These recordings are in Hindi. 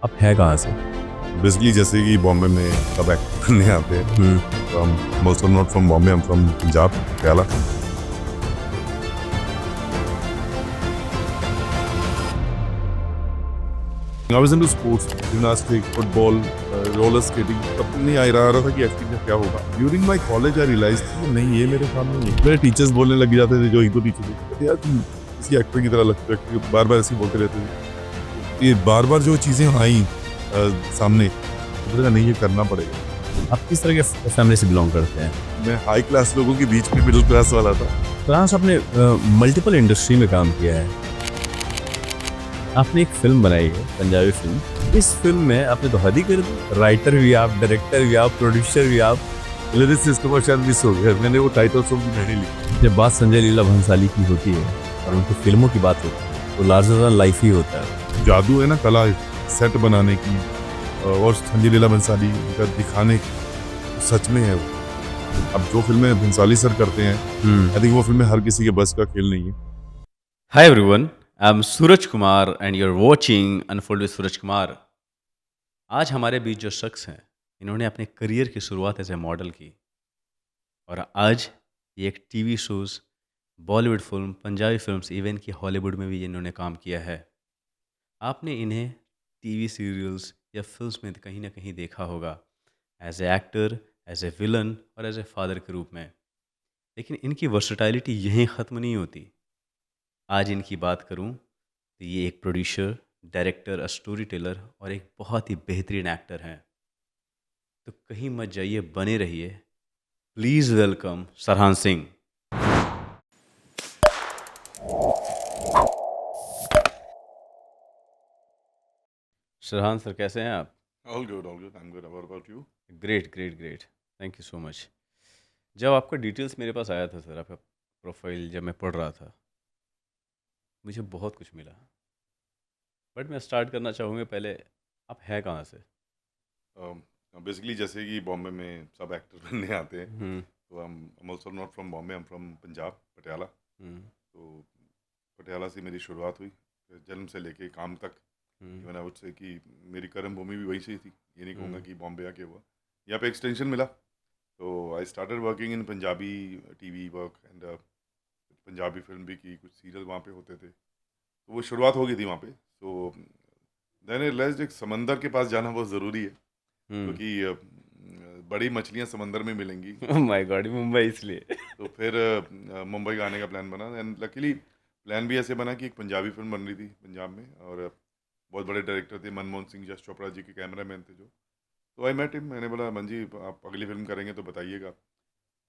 आप है कहाँ से? बेसिकली जैसे कि बॉम्बे में सब एक्टर करने आते हैं, तो I'm also not from Bombay, I'm from Punjab, Pटियाला। I was into sports, gymnastics, football, roller skating। तब नहीं आ रहा था कि एक्टिंग का क्या होगा। During my college I realized कि नहीं, ये मेरे काम नहीं है। मेरे टीचर्स बोलने लग जाते थे, जो एक दो टीचर कहते यार तुम किसी एक्टर की तरह लगते हो, बार बार ऐसे ही बोलते रहते थे। ये बार बार जो चीज़ें आई सामने, मुझे लगा नहीं, ये करना पड़ेगा। आप किस तरह के फैमिली से बिलोंग करते हैं? मैं हाई क्लास लोगों के बीच में मिडिल क्लास वाला था। फ्रांस आपने मल्टीपल इंडस्ट्री में काम किया है। आपने एक फिल्म बनाई है, पंजाबी फिल्म। इस फिल्म में आपने तो हद ही कर दी, राइटर भी आप, डायरेक्टर भी आप, प्रोड्यूसर भी आप। लिरिसिस्ट को शायद मिस हो गया, मैंने वो टाइटल सॉन्ग भी नहीं लिखी। जब बात संजय लीला भंसाली की होती है और उनकी फिल्मों की बात होती है तो लार्जर देन लाइफ ही होता है। जादू है ना, कला सेट बनाने की और संजय लीला भंसाली का दिखाने की, सच में है वो। अब जो फिल्में भंसाली सर करते हैं, आई थिंक वो फिल्में हर किसी के बस का खेल नहीं है। Hi everyone, I'm Suraj Kumar and you're watching Unfold with Suraj Kumar। आज हमारे बीच जो शख्स हैं, इन्होंने अपने करियर की शुरुआत एज ए मॉडल की और आज ये एक TV shows, Bollywood film, Punjabi films, even कि हॉलीवुड में भी इन्होंने काम किया है। आपने इन्हें टीवी सीरियल्स या फिल्म्स में कहीं ना कहीं देखा होगा as a actor, as a villain और एज ए फादर के रूप में। लेकिन इनकी वर्सटैलिटी यहीं ख़त्म नहीं होती। आज इनकी बात करूं तो ये एक प्रोड्यूसर, डायरेक्टर, स्टोरी टेलर और एक बहुत ही बेहतरीन एक्टर हैं। तो कहीं मत जाइए, बने रहिए। Please welcome Sarhan Singh. Sarhan sir, कैसे हैं आप? All good, I am good. What about you? Great great great, thank you so much. जब आपका डिटेल्स मेरे पास आया था सर, आपका प्रोफाइल जब मैं पढ़ रहा था, मुझे बहुत कुछ मिला। बट मैं स्टार्ट करना चाहूँगा पहले, आप हैं कहाँ से? बेसिकली जैसे कि बॉम्बे में सब एक्टर बनने आते हैं, हम्म तो I am also not from Bombay, I am from Punjab, Patiala. Hmm तो पटियाला से मेरी शुरुआत हुई, फिर जन्म से लेके काम तक। हम्म इवन आई वुड से कि मेरी कर्म भूमि भी वहीं से ही थी। ये नहीं कहूँगा हम्म कि बॉम्बे आके हुआ, यहाँ पे एक्सटेंशन मिला। तो I started working in Punjabi TV work and Punjabi film भी की, कुछ सीरियल वहाँ पे होते थे, तो वो शुरुआत हो गई थी वहाँ पे। तो देन रियलाइज्ड एक समंदर के पास जाना बहुत ज़रूरी है, क्योंकि बड़ी मछलियाँ समंदर में मिलेंगी। माय गॉड, मुंबई इसलिए। तो फिर मुंबई का आने का प्लान बना, एंड लकीली प्लान भी ऐसे बना कि एक पंजाबी फिल्म बन रही थी पंजाब में, और बहुत बड़े डायरेक्टर थे, मनमोहन सिंह, यश चोपड़ा जी के कैमरा मैन थे जो। तो आई मेट हिम, मैंने बोला मन जी आप अगली फिल्म करेंगे तो बताइएगा।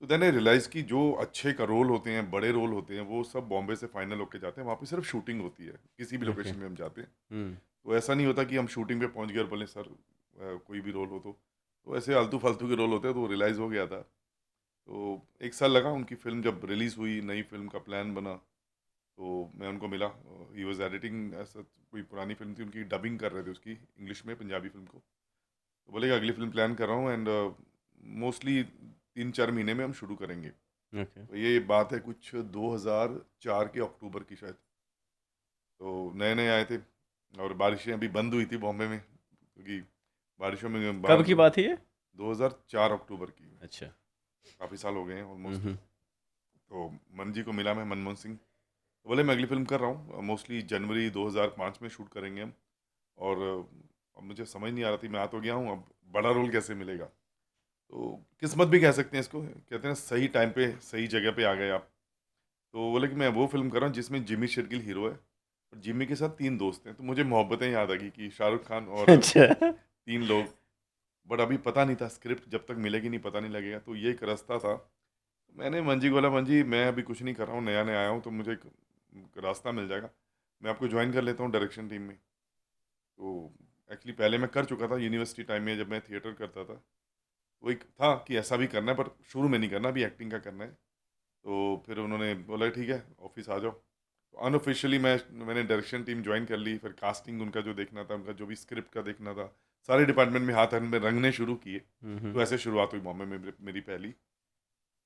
तो देन आई रियलाइज़ कि जो अच्छे का रोल होते हैं, बड़े रोल होते हैं, वो सब बॉम्बे से फाइनल होके जाते हैं। वहाँ पे सिर्फ शूटिंग होती है, किसी भी ओके। लोकेशन में हम जाते हैं तो ऐसा नहीं होता कि हम शूटिंग पे पहुँच गए और बोले सर कोई भी रोल हो तो ऐसे आलतू फालतू के रोल होते हैं। तो रियलाइज़ हो गया था। तो 1 साल लगा, उनकी फ़िल्म जब रिलीज़ हुई, नई फिल्म का प्लान बना, तो मैं उनको मिला। ही वॉज एडिटिंग, ऐसा कोई पुरानी फिल्म थी उनकी, डबिंग कर रहे थे उसकी इंग्लिश में पंजाबी फिल्म को। तो बोले कि अगली फिल्म प्लान कर रहा हूँ, एंड मोस्टली 3-4 महीने में हम शुरू करेंगे। ओके। तो ये बात है कुछ 2004 के अक्टूबर की शायद। तो नए नए आए थे और बारिशें अभी बंद हुई थी बॉम्बे में, क्योंकि बारिशों में कब बाहर। की बात है ये? 2004 अक्टूबर की, अच्छा। काफ़ी साल हो गए हैं ऑलमोस्ट। हम्म तो मन जी को मिला मैं, मनमोहन सिंह। तो बोले मैं अगली फिल्म कर रहा हूँ, मोस्टली जनवरी 2005 में शूट करेंगे हम। और अब मुझे समझ नहीं आ रहा थी, मैं आ तो गया हूँ, अब बड़ा रोल कैसे मिलेगा। तो किस्मत भी कह सकते हैं इसको, कहते हैं सही टाइम पे सही जगह पे आ गए आप। तो बोले कि मैं वो फिल्म कर रहा हूँ जिसमें जिमी शेरगिल हीरो है, और जिमी के साथ 3 दोस्त हैं। तो मुझे मोहब्बतें याद आ गई कि शाहरुख खान और अच्छा। 3 लोग। बट अभी पता नहीं था, स्क्रिप्ट जब तक मिलेगी नहीं पता नहीं लगेगा, तो ये एक रास्ता था। मैंने मंजी को बोला, मंजी मैं अभी कुछ नहीं कर रहा हूँ, नया नया आया हूँ, तो मुझे एक रास्ता मिल जाएगा, मैं आपको ज्वाइन कर लेता हूँ डायरेक्शन टीम में। तो एक्चुअली पहले मैं कर चुका था यूनिवर्सिटी टाइम में, जब मैं थिएटर करता था। वो एक था कि ऐसा भी करना है, पर शुरू में नहीं करना, अभी एक्टिंग का करना है। तो फिर उन्होंने बोला ठीक है ऑफिस आ जाओ। तो अनऑफिशियली मैंने डायरेक्शन टीम ज्वाइन कर ली। फिर कास्टिंग उनका जो देखना था, उनका जो भी स्क्रिप्ट का देखना था, सारे डिपार्टमेंट में हाथ में रंगने शुरू किए। हम्म तो ऐसे शुरुआत हुई बॉम्बे में मेरी पहली।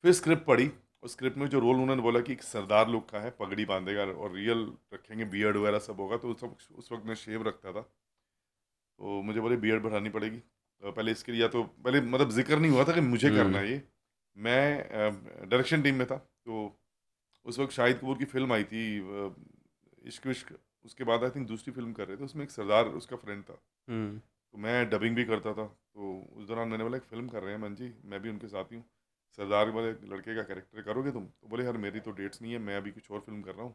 फिर स्क्रिप्ट पढ़ी, और स्क्रिप्ट में जो रोल उन्होंने बोला कि एक सरदार लुक का है, पगड़ी बांधेगा और रियल रखेंगे, बियर्ड वगैरह सब होगा, तो उस वक्त मैं शेव रखता था। तो मुझे बोले बियर्ड बढ़ानी पड़ेगी। पहले इसके लिए, या तो पहले मतलब जिक्र नहीं हुआ था कि मुझे करना है ये। मैं डायरेक्शन टीम में था, तो उस वक्त शाहिद कपूर की फिल्म आई थी इश्क विश्क। उसके बाद आई थिंक दूसरी फिल्म कर रहे थे, उसमें एक सरदार उसका फ्रेंड था, हम्म तो मैं डबिंग भी करता था। तो उस दौरान मैंने बोला एक फ़िल्म कर रहे हैं मन जी, मैं भी उनके साथ ही हूँ, सरदार वाले लड़के का कैरेक्टर करोगे तुम? तो बोले यार मेरी तो डेट्स नहीं है, मैं अभी कुछ और फिल्म कर रहा हूँ,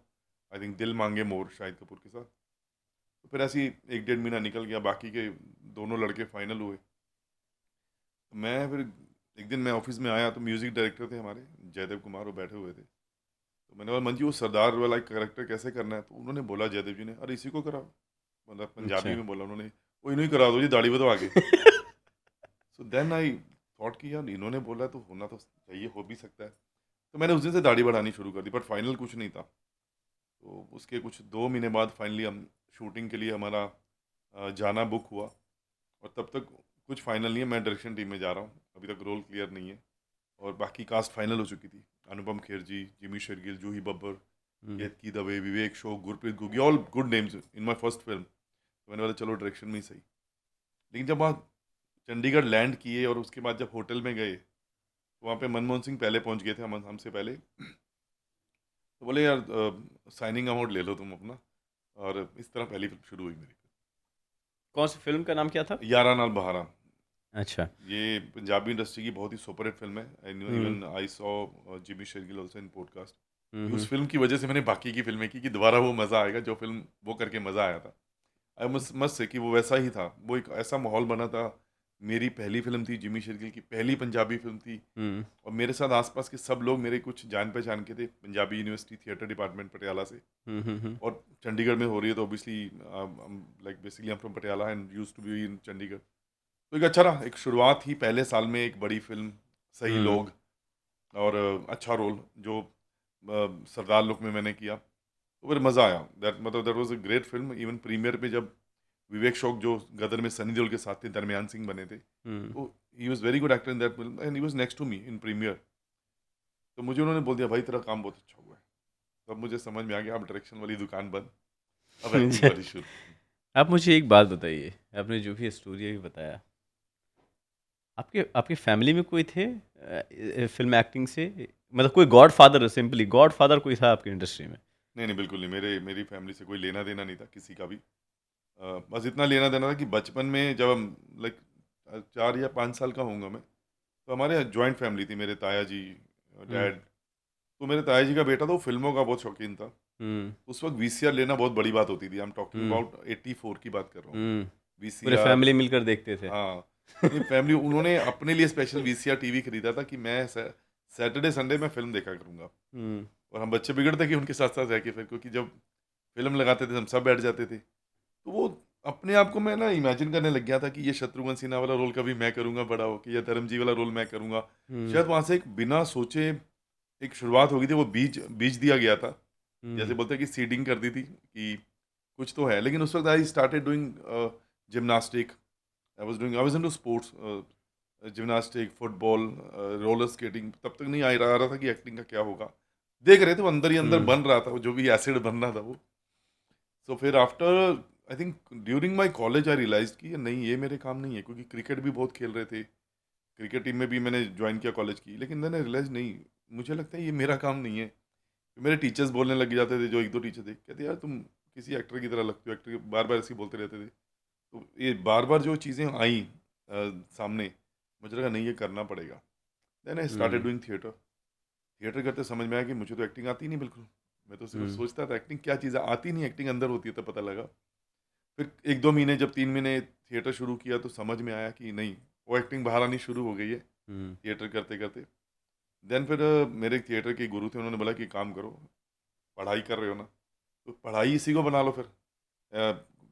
आई थिंक दिल मांगे मोर शाहिद कपूर के साथ। तो फिर ऐसे ही 1 डेढ़ महीना निकल गया, बाकी के दोनों लड़के फाइनल हुए। तो मैं फिर एक दिन मैं ऑफिस में आया तो म्यूज़िक डायरेक्टर थे हमारे जयदेव कुमार, वो बैठे हुए थे। तो मैंने बोला मंजी वो सरदार वाला कैरेक्टर कैसे करना है? तो उन्होंने बोला जयदेव जी ने, अरे इसी को कराओ। मतलब पंजाबी अच्छा में बोला उन्होंने, वो इन्हीं करा दो जी, दाढ़ी बढ़वा आगे। सो देन आई थॉट कि यार इन्होंने बोला तो होना तो चाहिए, हो भी सकता है। तो मैंने उस दिन से दाढ़ी बढ़ानी शुरू कर दी, बट फाइनल कुछ नहीं था। तो उसके कुछ 2 महीने बाद फाइनली हम शूटिंग के लिए हमारा जाना बुक हुआ। और तब तक कुछ फाइनल नहीं है, मैं डायरेक्शन टीम में जा रहा हूँ, अभी तक रोल क्लियर नहीं है। और बाकी कास्ट फाइनल हो चुकी थी, Anupam Kher ji, Jimmy Shergill, Juhi Babbar, hmm Ketki Dave, Vivek Shauq, Gurpreet Ghuggi, all good names in my first film. तो मैंने बोला चलो डायरेक्शन में ही सही। लेकिन जब वहाँ चंडीगढ़ लैंड किए और उसके बाद जब होटल में गए, तो वहाँ पे मनमोहन सिंह पहले पहुँच गए थे, हमसे पहले। तो बोले यार साइनिंग अमाउंट ले लो तुम अपना। और इस तरह पहली फिल्म शुरू हुई मेरी। कौन सी फिल्म का नाम क्या था? यारा नाल बहारा, अच्छा। ये पंजाबी इंडस्ट्री की बहुत ही सुपर हिट फिल्म है। Hmm even I saw Jimmy Shergill also in podcast, कि उस हम्म फिल्म की वजह से मैंने बाकी की फिल्में की, कि दोबारा वो मज़ा आएगा जो फिल्म वो करके मज़ा आया था। आई मस्ट से कि वो वैसा ही था, वो एक ऐसा माहौल बना था। मेरी पहली फिल्म थी, जिमी शेरगिल की पहली पंजाबी फिल्म थी। हम्म और मेरे साथ आसपास के सब लोग मेरे कुछ जान पहचान के थे, Punjabi university theatre department Patiala से। हम्म। और चंडीगढ़ में हो रही है तो obviously like basically I am from Patiala and used to be in Chandigarh. तो एक अच्छा रहा, एक शुरुआत ही पहले साल में एक बड़ी फिल्म, सही हम्म लोग, और अच्छा रोल जो सरदार लुक में मैंने किया। तो फिर मज़ा आया। दैट मतलब that was a great film. Even premiere पे जब विवेक शोक जो गदर में सनी देओल के साथ थे, दरमियान सिंह बने थे, हम्म। तो he was very good actor in that film and he was next to me in premiere. तो मुझे उन्होंने बोल दिया भाई तेरा काम बहुत अच्छा हुआ है। तब मुझे समझ में आ गया अब डायरेक्शन वाली दुकान बंद, अब एक्टिंग अच्छा, वाली शुरू। आप मुझे एक बात बताइए, आपने जो भी स्टोरी अभी बताया, आपके आपके फैमिली में कोई थे फिल्म एक्टिंग से, मतलब कोई God father, simply God father कोई था आपकी इंडस्ट्री में? नहीं नहीं, बिल्कुल नहीं, मेरी फैमिली से कोई लेना देना नहीं था किसी का भी। बस इतना लेना देना था कि बचपन में जब हम लाइक 4 या 5 साल का होऊंगा मैं, तो हमारे यहाँ जॉइंट फैमिली थी, मेरे ताया जी, हम्म डैड। तो मेरे ताया जी का बेटा था, वो फिल्मों का बहुत शौकीन था। हम्म उस वक्त वीसीआर लेना बहुत बड़ी बात होती थी। I am talking hmm about 84 की बात कर रहा हूँ मैं। हम्म। पूरे वीसीआर, फैमिली मिलकर देखते थे? हाँ। नहीं फैमिली, उन्होंने अपने लिए स्पेशल वीसीआर टीवी खरीदा था कि मैं सैटरडे संडे में फिल्म देखा करूँगा। हम्म और हम बच्चे बिगड़ते कि उनके साथ साथ रह के फिर, क्योंकि जब फिल्म लगाते थे हम सब बैठ जाते थे। तो वो अपने आप को मैं ना इमेजिन करने लग गया था कि ये शत्रुघ्न सिन्हा वाला रोल कभी मैं करूँगा बड़ा होके, या धर्मजी वाला रोल मैं करूँगा। हम्म शायद वहाँ से एक बिना सोचे एक शुरुआत हो गई थी, वो बीज बीज दिया गया था। जैसे हम्म बोलते हैं कि सीडिंग कर दी थी कि कुछ तो है। लेकिन उस वक्त I started doing gymnastic, I was into sports, gymnastic, football, roller skating. तब तक नहीं आ रहा था कि एक्टिंग का क्या होगा। देख रहे थे, वो अंदर ही अंदर हम्म बन रहा था, वो जो भी एसिड बन रहा था वो। सो फिर after I think during my college I realize कि ये नहीं, ये मेरे काम नहीं है, क्योंकि क्रिकेट भी बहुत खेल रहे थे, क्रिकेट टीम में भी मैंने ज्वाइन किया कॉलेज की। लेकिन मैंने रियलाइज नहीं, मुझे लगता है ये मेरा काम नहीं है। तो मेरे टीचर्स बोलने लग जाते थे, जो एक दो टीचर थे, कहते यार तुम किसी एक्टर की तरह लगते हो, एक्टर बार बार ऐसे ही बोलते रहते थे। तो ये बार बार जो चीज़ें आई सामने, मुझे लगा नहीं ये करना पड़ेगा। Then I started hmm doing theatre. Theatre करते समझ में आया कि मुझे तो एक्टिंग आती नहीं बिल्कुल। मैं तो सिर्फ हम्म सोचता था एक्टिंग क्या चीज़ है, आती नहीं, एक्टिंग अंदर होती है, तो पता लगा। फिर 1-2 महीने, जब 3 महीने थिएटर शुरू किया, तो समझ में आया कि नहीं, वो एक्टिंग बाहर आनी शुरू हो गई है हम्म थिएटर करते करते। देन फिर मेरे एक थिएटर के गुरु थे, उन्होंने बोला कि काम करो, पढ़ाई कर रहे हो ना, तो पढ़ाई इसी को बना लो फिर।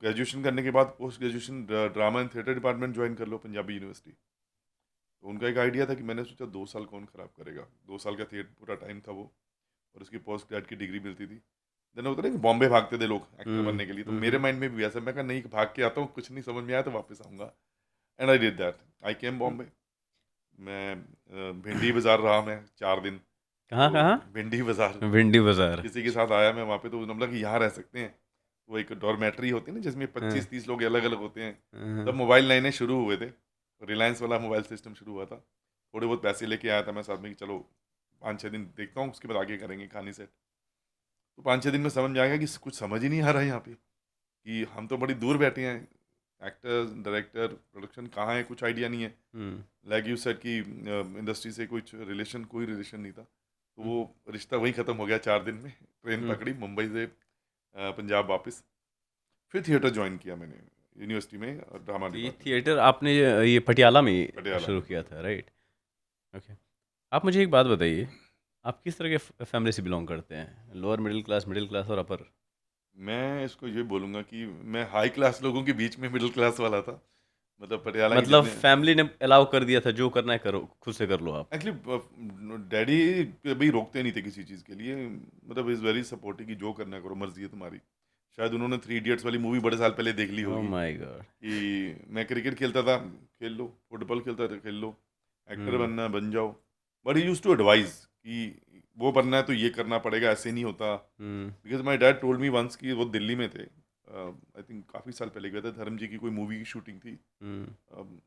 ग्रेजुएशन करने के बाद post graduation drama and theatre department join कर लो पंजाबी यूनिवर्सिटी। तो उनका एक आइडिया था कि मैंने सोचा 2 साल कौन ख़राब करेगा, 2 साल का थिएटर पूरा टाइम था वो। और उसकी पोस्ट ग्रेड की डिग्री मिलती थी। देन होता ना कि बॉम्बे भागते थे लोग एक्टर बनने के लिए, तो मेरे हम्म। माइंड में भी वैसा, मैं कहा नहीं, भाग के आता हूँ, कुछ नहीं समझ में आया तो वापस आऊँगा। एंड आई डिड दैट, आई केम बॉम्बे। मैं भिंडी बाज़ार रहा मैं 4 दिन। कहाँ तो कहाँ? भिंडी बाज़ार, भिंडी बाजार। किसी के साथ आया मैं वहाँ पे, तो उन्होंने बोला कि यहाँ रह सकते हैं। वो एक डॉर्मेट्री होती है ना जिसमें 25-30 लोग अलग अलग होते हैं, हाँ, तब मोबाइल नए नए शुरू हुए थे, रिलायंस वाला मोबाइल सिस्टम शुरू हुआ था। थोड़े बहुत पैसे लेके आया था मैं साथ में कि चलो 5-6 दिन देखता हूँ, उसके बाद आगे करेंगे कहानी सेट। तो 5-6 दिन में समझ में आएगा कि कुछ समझ ही नहीं आ रहा है यहाँ पे, कि हम तो बड़ी दूर बैठे हैं, एक्टर्स डायरेक्टर प्रोडक्शन कहाँ है, कुछ आइडिया नहीं है। हम्म, लाइक यू सेड कि इंडस्ट्री से कुछ रिलेशन, कोई रिलेशन नहीं था। तो हम्म, वो रिश्ता वहीं ख़त्म हो गया 4 दिन में। ट्रेन हम्म। पकड़ी मुंबई से पंजाब वापस, फिर थिएटर ज्वाइन किया मैंने यूनिवर्सिटी में, ड्रामा तो ये डिपार्टमेंट, थिएटर आपने ये पटियाला में पटियाला शुरू में। किया था, राइट? ओके। आप मुझे एक बात बताइए, आप किस तरह के फैमिली से बिलोंग करते हैं? लोअर मिडिल क्लास और अपर? मैं इसको ये बोलूँगा कि मैं हाई क्लास लोगों के बीच में मिडिल क्लास वाला था। मतलब पटियाला के मतलब जितने, फैमिली ने अलाउ कर दिया था, जो करना है करो, खुद से कर लो आप। एक्चुअली डैडी कभी रोकते नहीं थे किसी चीज़ के लिए, मतलब इज़ वेरी सपोर्टिव कि जो करना है करो, मर्जी है तुम्हारी। शायद उन्होंने 3 इडियट्स वाली मूवी बड़े साल पहले देख ली ओह होगी, माय गॉड। कि मैं क्रिकेट खेलता था, खेल लो, फुटबॉल खेलता था, खेल लो, एक्टर हम्म, बनना है बन जाओ। But he use to advise कि वो बनना है तो ये करना पड़ेगा, ऐसे नहीं होता। Hmm, because my dad told me once कि वो दिल्ली में थे, आई थिंक काफ़ी साल पहले गए थे, धर्म जी की कोई मूवी की शूटिंग थी, हम्म,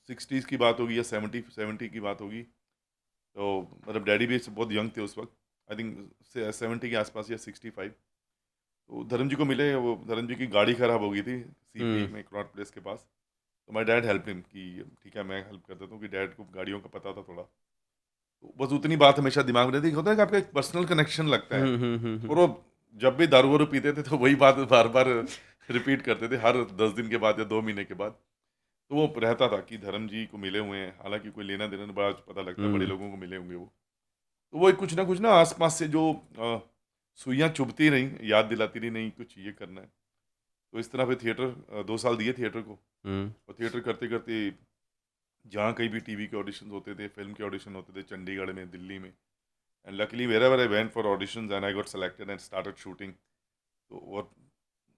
60s की बात होगी या 70 की बात होगी। तो मतलब डैडी भी बहुत यंग थे उस वक्त, आई थिंक 70 के आसपास या 65। तो धर्म जी को मिले, वो धर्म जी की गाड़ी ख़राब हो गई थी सीपी हम्म, में क्रॉट प्लेस के पास। तो माई डैड हेल्प हिम कि ठीक है मैं हेल्प कर देता हूँ, कि डैड को गाड़ियों का पता था थोड़ा। तो बस उतनी बात हमेशा दिमाग में रहती, होता है कि आपका एक पर्सनल कनेक्शन लगता है। और वो जब भी दारू वारू पीते थे तो वही बात बार बार रिपीट करते थे, हर 10 दिन के बाद या 2 महीने के बाद। तो वो रहता था कि धर्म जी को मिले हुए हैं, हालांकि कोई लेना देना नहीं, बड़ा पता लगता है बड़े हम्म। लोगों को मिले होंगे वो। तो वो एक कुछ ना आस पास से जो सुइयाँ चुभती रहीं, याद दिलाती रही, नहीं कुछ ये करना है। तो इस तरह फिर थिएटर 2 साल दिए थिएटर को। हम्म, और थिएटर करते करते जहाँ कहीं भी टीवी के ऑडिशन होते थे, फिल्म के ऑडिशन होते थे, चंडीगढ़ में, दिल्ली में, and luckily wherever I went for auditions and I got selected and started shooting। तो और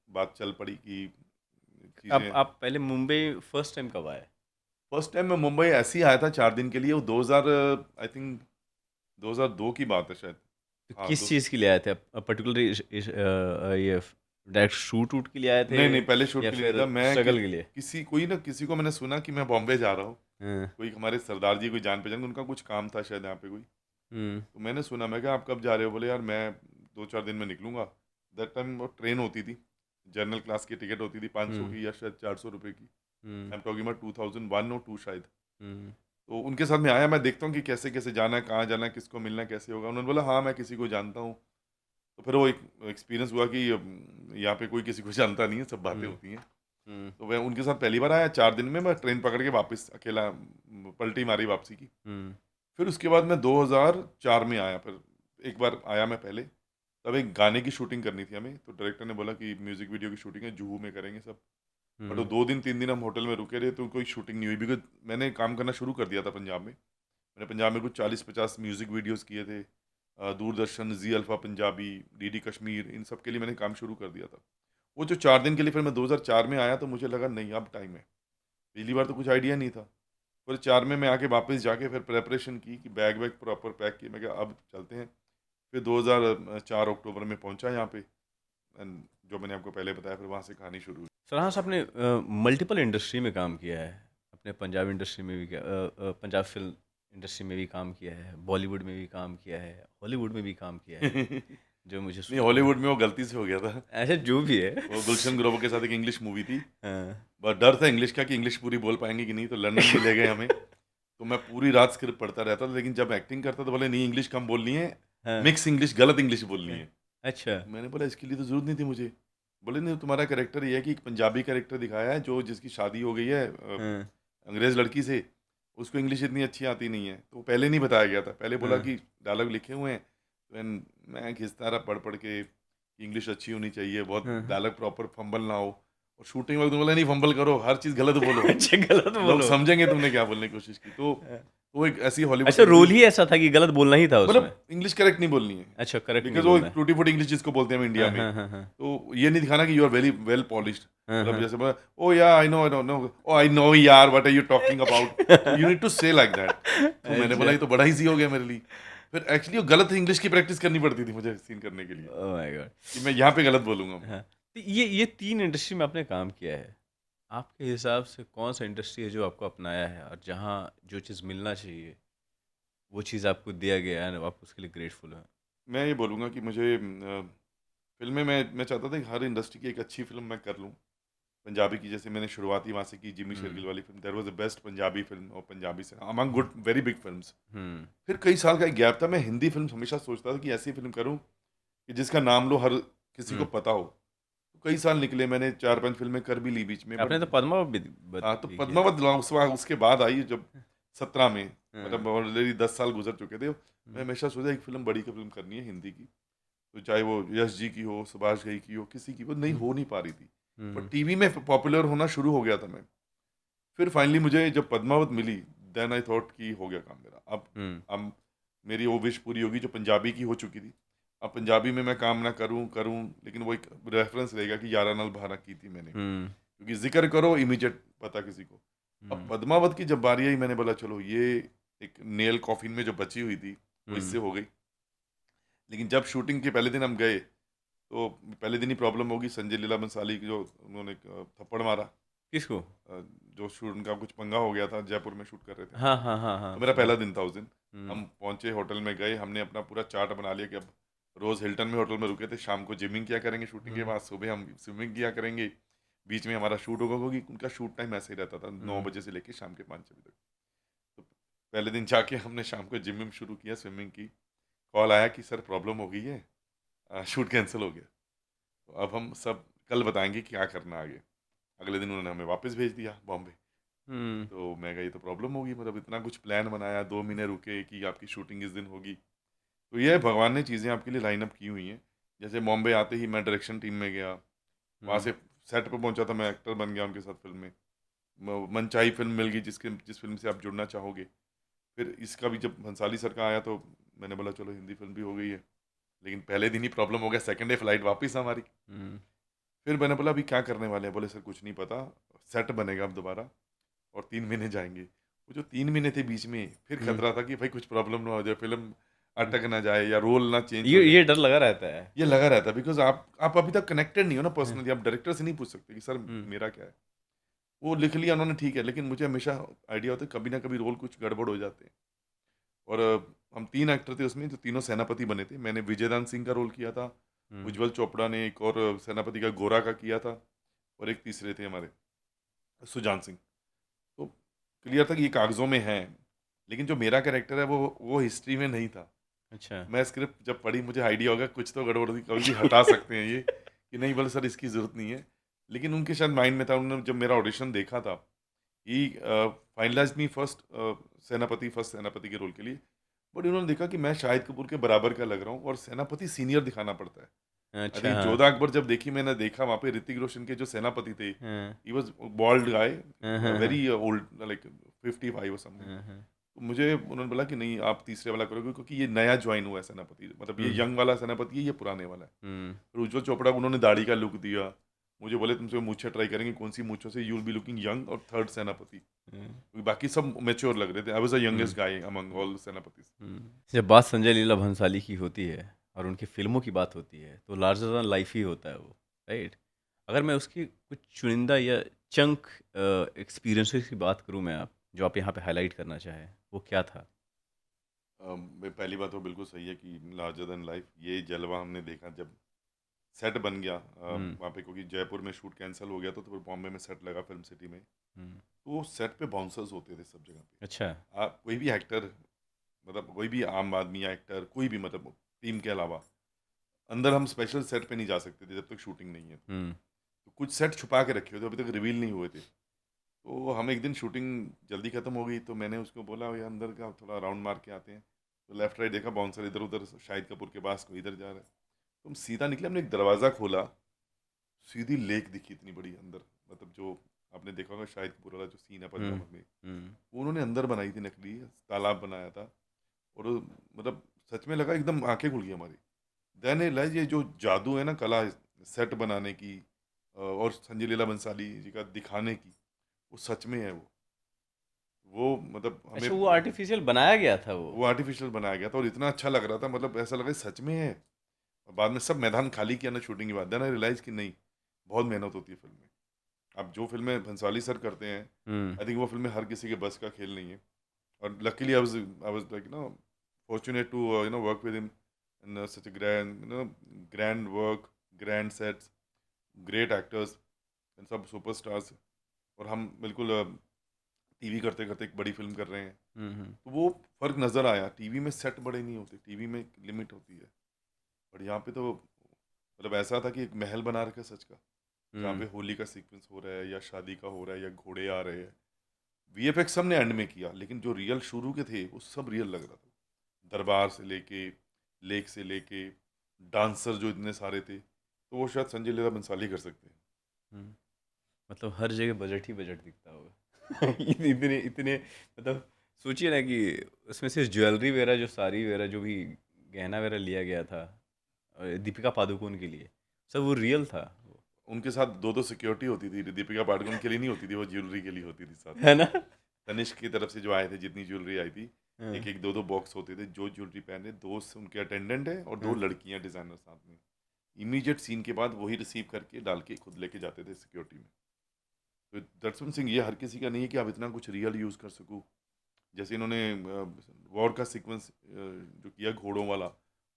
बात चल पड़ी कि चीज़ें। आप पहले मुंबई फर्स्ट टाइम कब आए? फर्स्ट टाइम मैं मुंबई ऐसे ही आया था 4 दिन के लिए, वो 2000 आई थिंक 2002 की बात है शायद। तो हाँ किस दो, चीज़ के लिए आए थे आप? पर्टिकुलर ये डायरेक्ट शूट वूट के लिए आए थे, नहीं नहीं, पहले शूट या के लिए नहीं फिर था मैं, स्ट्रगल के लिए? किसी को मैंने सुना कि मैं बॉम्बे जा रहा हूँ, हाँ, कोई हमारे सरदार जी कोई जान पहचान, उनका कुछ काम था शायद यहाँ पे कोई। हम्म, तो मैंने सुना, मैं कहा आप कब जा रहे हो? बोले यार मैं 2-4 दिन में निकलूंगा। दैट टाइम वो ट्रेन होती थी, जनरल क्लास की टिकट होती थी 500 हम्म, की या शायद 400 रुपये की। हम्म, आई एम टॉकिंग अबाउट 2001 और 2 शायद। हम्म, तो उनके साथ में आया, मैं देखता हूँ कि कैसे कैसे जाना है, कहाँ जाना है, किसको मिलना है, कैसे होगा। उन्होंने बोला हाँ मैं किसी को जानता हूँ। तो फिर वो एक एक्सपीरियंस हुआ कि यहाँ पे कोई किसी को जानता नहीं है, सब बातें हम्म, होती हैं। हम्म, तो मैं उनके साथ पहली बार आया, 4 दिन में मैं ट्रेन पकड़ के वापस अकेला पलटी मारी वापसी की। हम्म, फिर उसके बाद मैं 2004 में आया, फिर एक बार आया मैं पहले, तब एक गाने की शूटिंग करनी थी हमें, तो डायरेक्टर ने बोला कि म्यूज़िक वीडियो की शूटिंग है, जुहू में करेंगे सब। बट वो हम्म, 2 दिन 3 दिन हम होटल में रुके रहे, तो कोई शूटिंग नहीं हुई, बिकॉज मैंने काम करना शुरू कर दिया था पंजाब में। मैंने पंजाब में कुछ 40-50 म्यूज़िक वीडियोस किए थे, दूरदर्शन, जी अल्फ़ा पंजाबी, डीडी कश्मीर, इन सब के लिए मैंने काम शुरू कर दिया था। वो जो 4 दिन के लिए फिर मैं 2004 में आया, तो मुझे लगा नहीं अब टाइम है। पहली बार तो कुछ आइडिया नहीं था। फिर 4 में मैं आके वापस जाके फिर प्रेपरेशन की कि बैग वैग प्रॉपर पैक किए, मैं कहा अब चलते हैं। फिर 2004 अक्टूबर में पहुंचा यहाँ पे, एंड जो मैंने आपको पहले बताया, फिर वहाँ से कहानी शुरू हुई। सरहास आपने मल्टीपल इंडस्ट्री में काम किया है। अपने पंजाब इंडस्ट्री में भी पंजाब फिल्म इंडस्ट्री में भी काम किया है, बॉलीवुड में भी काम किया है, हॉलीवुड में भी काम किया है, जो मुझे नहीं, हॉलीवुड में वो गलती से हो गया था। ऐसे जो भी है। वो गुलशन ग्रोवर के साथ एक इंग्लिश मूवी थी, हाँ, बस डर था इंग्लिश का कि इंग्लिश पूरी बोल पाएंगे कि नहीं, तो लंदन में ले गए हमें। तो मैं पूरी रात स्क्रिप्ट पढ़ता रहता था, लेकिन जब एक्टिंग करता तो बोले नहीं इंग्लिश कम बोलनी है, हाँ, मिक्स इंग्लिश, गलत इंग्लिश बोलनी है। अच्छा, मैंने बोला इसके लिए तो ज़रूरत नहीं थी मुझे। बोले नहीं, तुम्हारा कैरेक्टर ये है कि एक पंजाबी कैरेक्टर दिखाया है जो जिसकी शादी हो गई है हाँ, अंग्रेज़ लड़की से, उसको इंग्लिश इतनी अच्छी आती नहीं है। तो पहले नहीं बताया गया था, पहले बोला हाँ, कि डायलॉग लिखे हुए हैं। Then मैं खिंचता रहा पढ़ पढ़ के, इंग्लिश अच्छी होनी चाहिए, बहुत हाँ, हाँ। डायलॉग प्रॉपर, फंबल ना हो। और शूटिंग वक्त बोला नहीं फंबल करो, हर चीज़ गलत बोलो, अच्छा, गलत लोग बोलो। समझेंगे तुमने क्या बोलने की कोशिश की। तो हाँ। वो एक ऐसी हॉलीवुड अच्छा, की रोल मूवी, ही ऐसा था कि गलत बोलना ही था उसमें? मतलब इंग्लिश करेक्ट नहीं बोलनी है, अच्छा, करेक्ट नहीं बिकॉज वो बोलना है। टूटी फूटी इंग्लिश जिसको बोलते हैं हम इंडिया हाँ, में। हाँ, हाँ, हाँ, तो ये नहीं दिखाना कि you are very well polished, हाँ, मतलब हाँ। जैसे बोला oh yeah I know, I don't know, oh I know यार what are you talking about, तो you need to say like that. तो मैंने बोला अच्छा, ये तो बड़ा ईजी हो गया मेरे लिए। फिर एक्चुअली वो गलत इंग्लिश की प्रैक्टिस करनी पड़ती थी मुझे सीन करने के लिए, ओह माय गॉड! कि मैं यहाँ पे गलत बोलूंगा। हाँ, तो ये 3 इंडस्ट्री में आपने काम किया है। आपके हिसाब से कौन-सा इंडस्ट्री है जो आपको अपनाया है और जहाँ जो चीज़ मिलना चाहिए, वो चीज़ आपको दिया गया है और आप उसके लिए ग्रेटफुल हैं? मैं ये बोलूँगा कि मुझे फ़िल्में मैं चाहता था कि हर इंडस्ट्री की एक अच्छी फ़िल्म मैं कर लूँ। पंजाबी की जैसे मैंने शुरुआत ही वहाँ से की, जिमी शेरगिल हुँ, वाली film, that was the best Punjabi film और पंजाबी से among good very big films. Hmm, फिर कई साल का एक गैप था, मैं हिंदी फ़िल्म हमेशा सोचता था कि ऐसी फ़िल्म करूँ कि जिसका नाम लो हर किसी को हुँ। पता हो। तो कई साल निकले, मैंने 4-5 फ़िल्में कर भी ली बीच में, आपने बट तो पद्मावत हाँ, तो भी किया। पद्मावत उसके बाद आई जब 17 में, मतलब हाँ, ऑलरेडी 10 साल गुज़र चुके थे। मैं हुँ, हमेशा सोचा एक फ़िल्म बड़ी फ़िल्म करनी है हिंदी की, तो चाहे वो यश जी की हो, सुभाष घई की हो, किसी की हो, नहीं हुँ, हो नहीं पा रही थी। बट हुँ, टीवी में पॉपुलर होना शुरू हो गया था मैं। फिर फाइनली मुझे जब पद्मावत मिली, देन आई थॉट कि हो गया काम मेरा। हुँ, अब मेरी वो विश पूरी होगी जो पंजाबी की हो चुकी थी। अब पंजाबी में मैं काम ना करूँ करूँ, लेकिन वो एक रेफ़रेंस रहेगा कि यारा नाल बारा की थी मैंने। हुँ, क्योंकि ज़िक्र करो इमीडिएट पता किसी को। अब हुँ, पद्मावत की जब बारी आई, मैंने बोला चलो ये एक नेल कॉफ़िन में जो बची हुई थी, वो इससे हुँ। हो गई। लेकिन जब शूटिंग के पहले दिन हम गए, तो पहले दिन ही प्रॉब्लम होगी, संजय लीला भंसाली की जो उन्होंने थप्पड़ मारा। किसको? अ, जो शूट उनका कुछ पंगा हो गया था, जयपुर में शूट कर रहे थे हम। हाँ, हाँ, हाँ, तो हाँ, मेरा सुना पहला है। दिन था उस दिन। हुँ, हम पहुँचे, होटल में गए, हमने अपना पूरा चार्ट बना लिया कि अब रोज़ हिल्टन में होटल में रुके थे, शाम को जिमिंग किया करेंगे शूटिंग के हुँ, बाद, सुबह हम स्विमिंग किया करेंगे, बीच में हमारा शूट होगा, क्योंकि उनका शूट टाइम ऐसे ही रहता था 9 हुँ, बजे से लेके शाम के 5 बजे तक। तो पहले दिन जाके हमने शाम को जिम शुरू किया, स्विमिंग की। कॉल आया कि सर प्रॉब्लम हो गई है, शूट कैंसल हो गया। तो अब हम सब कल बताएँगे क्या करना है आगे। अगले दिन उन्होंने हमें वापस भेज दिया बॉम्बे। हुँ, तो मैं कहा ये तो प्रॉब्लम होगी, मतलब इतना कुछ प्लान बनाया, 2 महीने रुके कि आपकी शूटिंग इस दिन होगी। तो ये भगवान ने चीज़ें आपके लिए लाइन अप की हुई हैं। जैसे बॉम्बे आते ही मैं डायरेक्शन टीम में गया, वहाँ हुँ, से सेट पे पहुँचा था, मैं एक्टर बन गया उनके साथ फ़िल्म में। म मनचाही फ़िल्म मिल गई जिस फ़िल्म से आप जुड़ना चाहोगे। फिर इसका भी जब भंसाली सर का आया तो मैंने बोला चलो हिंदी फ़िल्म भी हो गई है। लेकिन पहले दिन ही प्रॉब्लम हो गया, सेकंड डे फ्लाइट वापस हमारी। हुँ, फिर मैंने बोला अभी क्या करने वाले हैं? बोले सर कुछ नहीं पता, सेट बनेगा अब दोबारा और 3 महीने जाएँगे। वो जो 3 महीने थे बीच में, फिर हुँ, खतरा था कि भाई कुछ प्रॉब्लम ना हो जाए, फ़िल्म हुँ। अटक ना जाए या रोल ना चेंज हो ये जाए। ये डर लगा रहता है। ये लगा रहता है बिकॉज़ आप अभी तक कनेक्टेड नहीं हो ना हुँ, पर्सनली, आप डायरेक्टर से नहीं पूछ सकते कि सर हुँ, मेरा क्या है? वो लिख लिया उन्होंने ठीक है, लेकिन मुझे हमेशा आइडिया होता है कभी ना कभी रोल कुछ गड़बड़ हो जाते हैं। और हम 3 एक्टर थे उसमें जो तीनों सेनापति बने थे। मैंने विजयदान सिंह का रोल किया था, हुँ, उज्ज्वल चोपड़ा ने एक और सेनापति का गोरा का किया था और एक तीसरे थे हमारे सुजान सिंह। तो क्लियर था कि ये कागज़ों में है, लेकिन जो मेरा कैरेक्टर है वो हिस्ट्री में नहीं था। अच्छा। मैं स्क्रिप्ट जब पढ़ी मुझे आइडिया हो गया कुछ तो गड़बड़ थी, कभी भी हटा सकते हैं ये, कि नहीं बोले सर इसकी ज़रूरत नहीं है। लेकिन उनके शायद माइंड में था, उन्होंने जब मेरा ऑडिशन देखा था, ही फाइनलाइज़्ड मी फर्स्ट सेनापति के रोल के लिए। बट उन्होंने देखा कि मैं शाहिद कपूर के बराबर का लग रहा हूँ और सेनापति सीनियर दिखाना पड़ता है। आई अच्छा, थिंक हाँ। जोधा अकबर जब देखी, मैंने देखा वहाँ पे ऋतिक रोशन के जो सेनापति थे, हाँ। ही वाज़ बॉल्ड गाय, हाँ, हाँ, हाँ। वेरी ओल्ड, लाइक 55 और समथिंग। हाँ, हाँ। तो मुझे उन्होंने बोला कि नहीं आप तीसरे वाला करोगे, क्योंकि ये नया जॉइन हुआ है सेनापति, मतलब ये हुँ, यंग वाला सेनापति है, ये पुराने वाला है। हुँ, फिर उज्ज्वल चोपड़ा को उन्होंने दाढ़ी का लुक दिया। मुझे बोले तुमसे मूंछें ट्राई करेंगे, कौन सी मूंछों से, you will be looking young और थर्ड सेनापति, हुँ, क्योंकि बाकी सब मैच्योर लग रहे थे। I was the hmm, youngest guy among all the सेनापतिज़। हुँ। जब बात संजय लीला भंसाली की होती है और उनकी फ़िल्मों की बात होती है, तो लार्जर दैन लाइफ़ ही होता है वो, राइट? अगर मैं उसकी कुछ चुनिंदा या चंक एक्सपीरियंसेस की बात करूँ मैं जो आप यहाँ पे हाइलाइट करना चाहें, वो क्या था? पहली बात तो बिल्कुल सही है कि लार्जर देन लाइफ ये जलवा हमने देखा जब सेट बन गया हुँ, वहाँ पे, क्योंकि जयपुर में शूट कैंसिल हो गया था, तो फिर बॉम्बे में सेट लगा फिल्म सिटी में। हुँ। तो सेट पे बाउंसर्स होते थे सब जगह पे। अच्छा। आप कोई भी एक्टर, मतलब कोई भी आम आदमी या एक्टर, कोई भी, मतलब टीम के अलावा अंदर हम स्पेशल सेट पे नहीं जा सकते थे जब तक शूटिंग नहीं है। हुँ, तो कुछ सेट छुपा के रखे हुए थे, अभी तक रिवील नहीं हुए थे। तो हम एक दिन शूटिंग जल्दी ख़त्म हो गई, तो मैंने उसको बोला भैया अंदर का थोड़ा राउंड मार के आते हैं। तो लेफ्ट राइट देखा, बाउंसर इधर उधर, शाहिद कपूर के पास, कोई इधर जा रहा है। तो हम सीधा निकले, हमने एक दरवाज़ा खोला, सीधी लेक दिखी इतनी बड़ी अंदर, मतलब जो आपने देखा होगा शाहिद कपूर वाला जो सीन है हुँ, पद्मावत में, हुँ, वो उन्होंने अंदर बनाई थी, नकली तालाब बनाया था। और मतलब सच में लगा एकदम आंखें खुल गई हमारी। देन रियलाइज ये जो जादू है ना, कला सेट बनाने की और संजय लीला भंसाली जी का दिखाने की, वो सच में है वो मतलब हमें अच्छा वो आर्टिफ़िशियल बनाया गया था वो? वो आर्टिफिशियल बनाया गया था और इतना अच्छा लग रहा था, मतलब ऐसा लगा सच में है। और बाद में सब मैदान खाली किया ना शूटिंग के बाद, देन आई रियलाइज कि नहीं, बहुत मेहनत होती है फिल्म में। अब जो फिल्में भंसाली सर करते हैं, आई थिंक वो फिल्में हर किसी के बस का खेल नहीं है। और luckily I was like fortunate to work with him in such a grand work, grand sets, great actors and सब सुपरस्टार्स। और हम बिल्कुल टीवी करते करते एक बड़ी फिल्म कर रहे हैं, तो वो फर्क नज़र आया। टीवी में सेट बड़े नहीं होते, टीवी में एक लिमिट होती है। और यहाँ पे तो मतलब ऐसा था कि एक महल बना रखा है सच का, जहाँ पे होली का सीक्वेंस हो रहा है या शादी का हो रहा है या घोड़े आ रहे हैं। वीएफएक्स हमने एंड में किया, लेकिन जो रियल शुरू के थे वो सब रियल लग रहा था। दरबार से लेके, लेक से लेके, डांसर जो इतने सारे थे, तो वो शायद संजय लीला बंसाली कर सकते हैं। मतलब हर जगह बजट ही बजट दिखता होगा। इतने इतने मतलब सोचिए ना कि उसमें से ज्वेलरी वगैरह, जो साड़ी वगैरह, जो भी गहना वगैरह लिया गया था दीपिका पादुकोण के लिए, सब वो रियल था। उनके साथ दो दो सिक्योरिटी होती थी, दीपिका पादुकोण के लिए नहीं होती थी, वो ज्वेलरी के लिए होती थी साथ है में। ना? तनिष्क की तरफ से जो आए थे, जितनी ज्वेलरी आई थी, हाँ, एक एक दो दो बॉक्स होते थे। जो ज्वेलरी पहने, दो उनके अटेंडेंट है और दो हाँ। लड़कियां डिजाइनर साथ में। इमीडिएट सीन के बाद वही रिसीव करके डाल के खुद लेके जाते थे सिक्योरिटी में। तो दर्शन सिंह, ये हर किसी का नहीं है कि आप इतना कुछ रियल यूज़ कर सको। जैसे इन्होंने वॉर का सीक्वेंस जो किया घोड़ों वाला,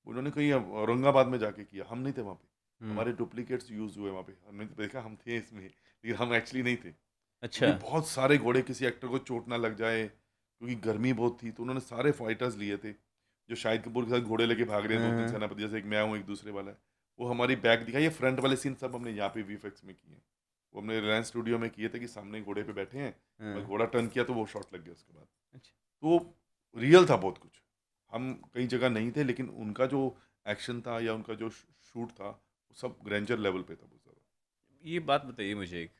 उन्होंने कहीं औरंगाबाद में जाके किया, हम नहीं थे वहाँ पे। हम्म। हमारे डुप्लीकेट्स यूज़ हुए वहाँ पे, हमने तो देखा हम थे इसमें, लेकिन हम एक्चुअली नहीं थे। अच्छा। क्योंकि बहुत सारे घोड़े, किसी एक्टर को चोट ना लग जाए, क्योंकि गर्मी बहुत थी, तो उन्होंने सारे फाइटर्स लिए थे जो शाहिद कपूर के साथ घोड़े लेके भाग रहे हैं, दो तीन हाँ, सेनापति, जैसे एक मैं हूँ एक दूसरे वाला है। वो हमारी बैक दिखाई, ये फ्रंट वाले सीन सब हमने यहाँ पे वीएफएक्स में किए हैं। वो हमने रिलायंस स्टूडियो में किए थे कि सामने घोड़े पे बैठे हैं, मैं हाँ। घोड़ा टर्न किया तो वो शॉट लग गया उसके बाद। अच्छा। तो रियल था बहुत कुछ। हम कई जगह नहीं थे, लेकिन उनका जो एक्शन था या उनका जो शूट था, वो सब ग्रेंजर लेवल पे था बहुत ज़्यादा। ये बात बताइए मुझे एक,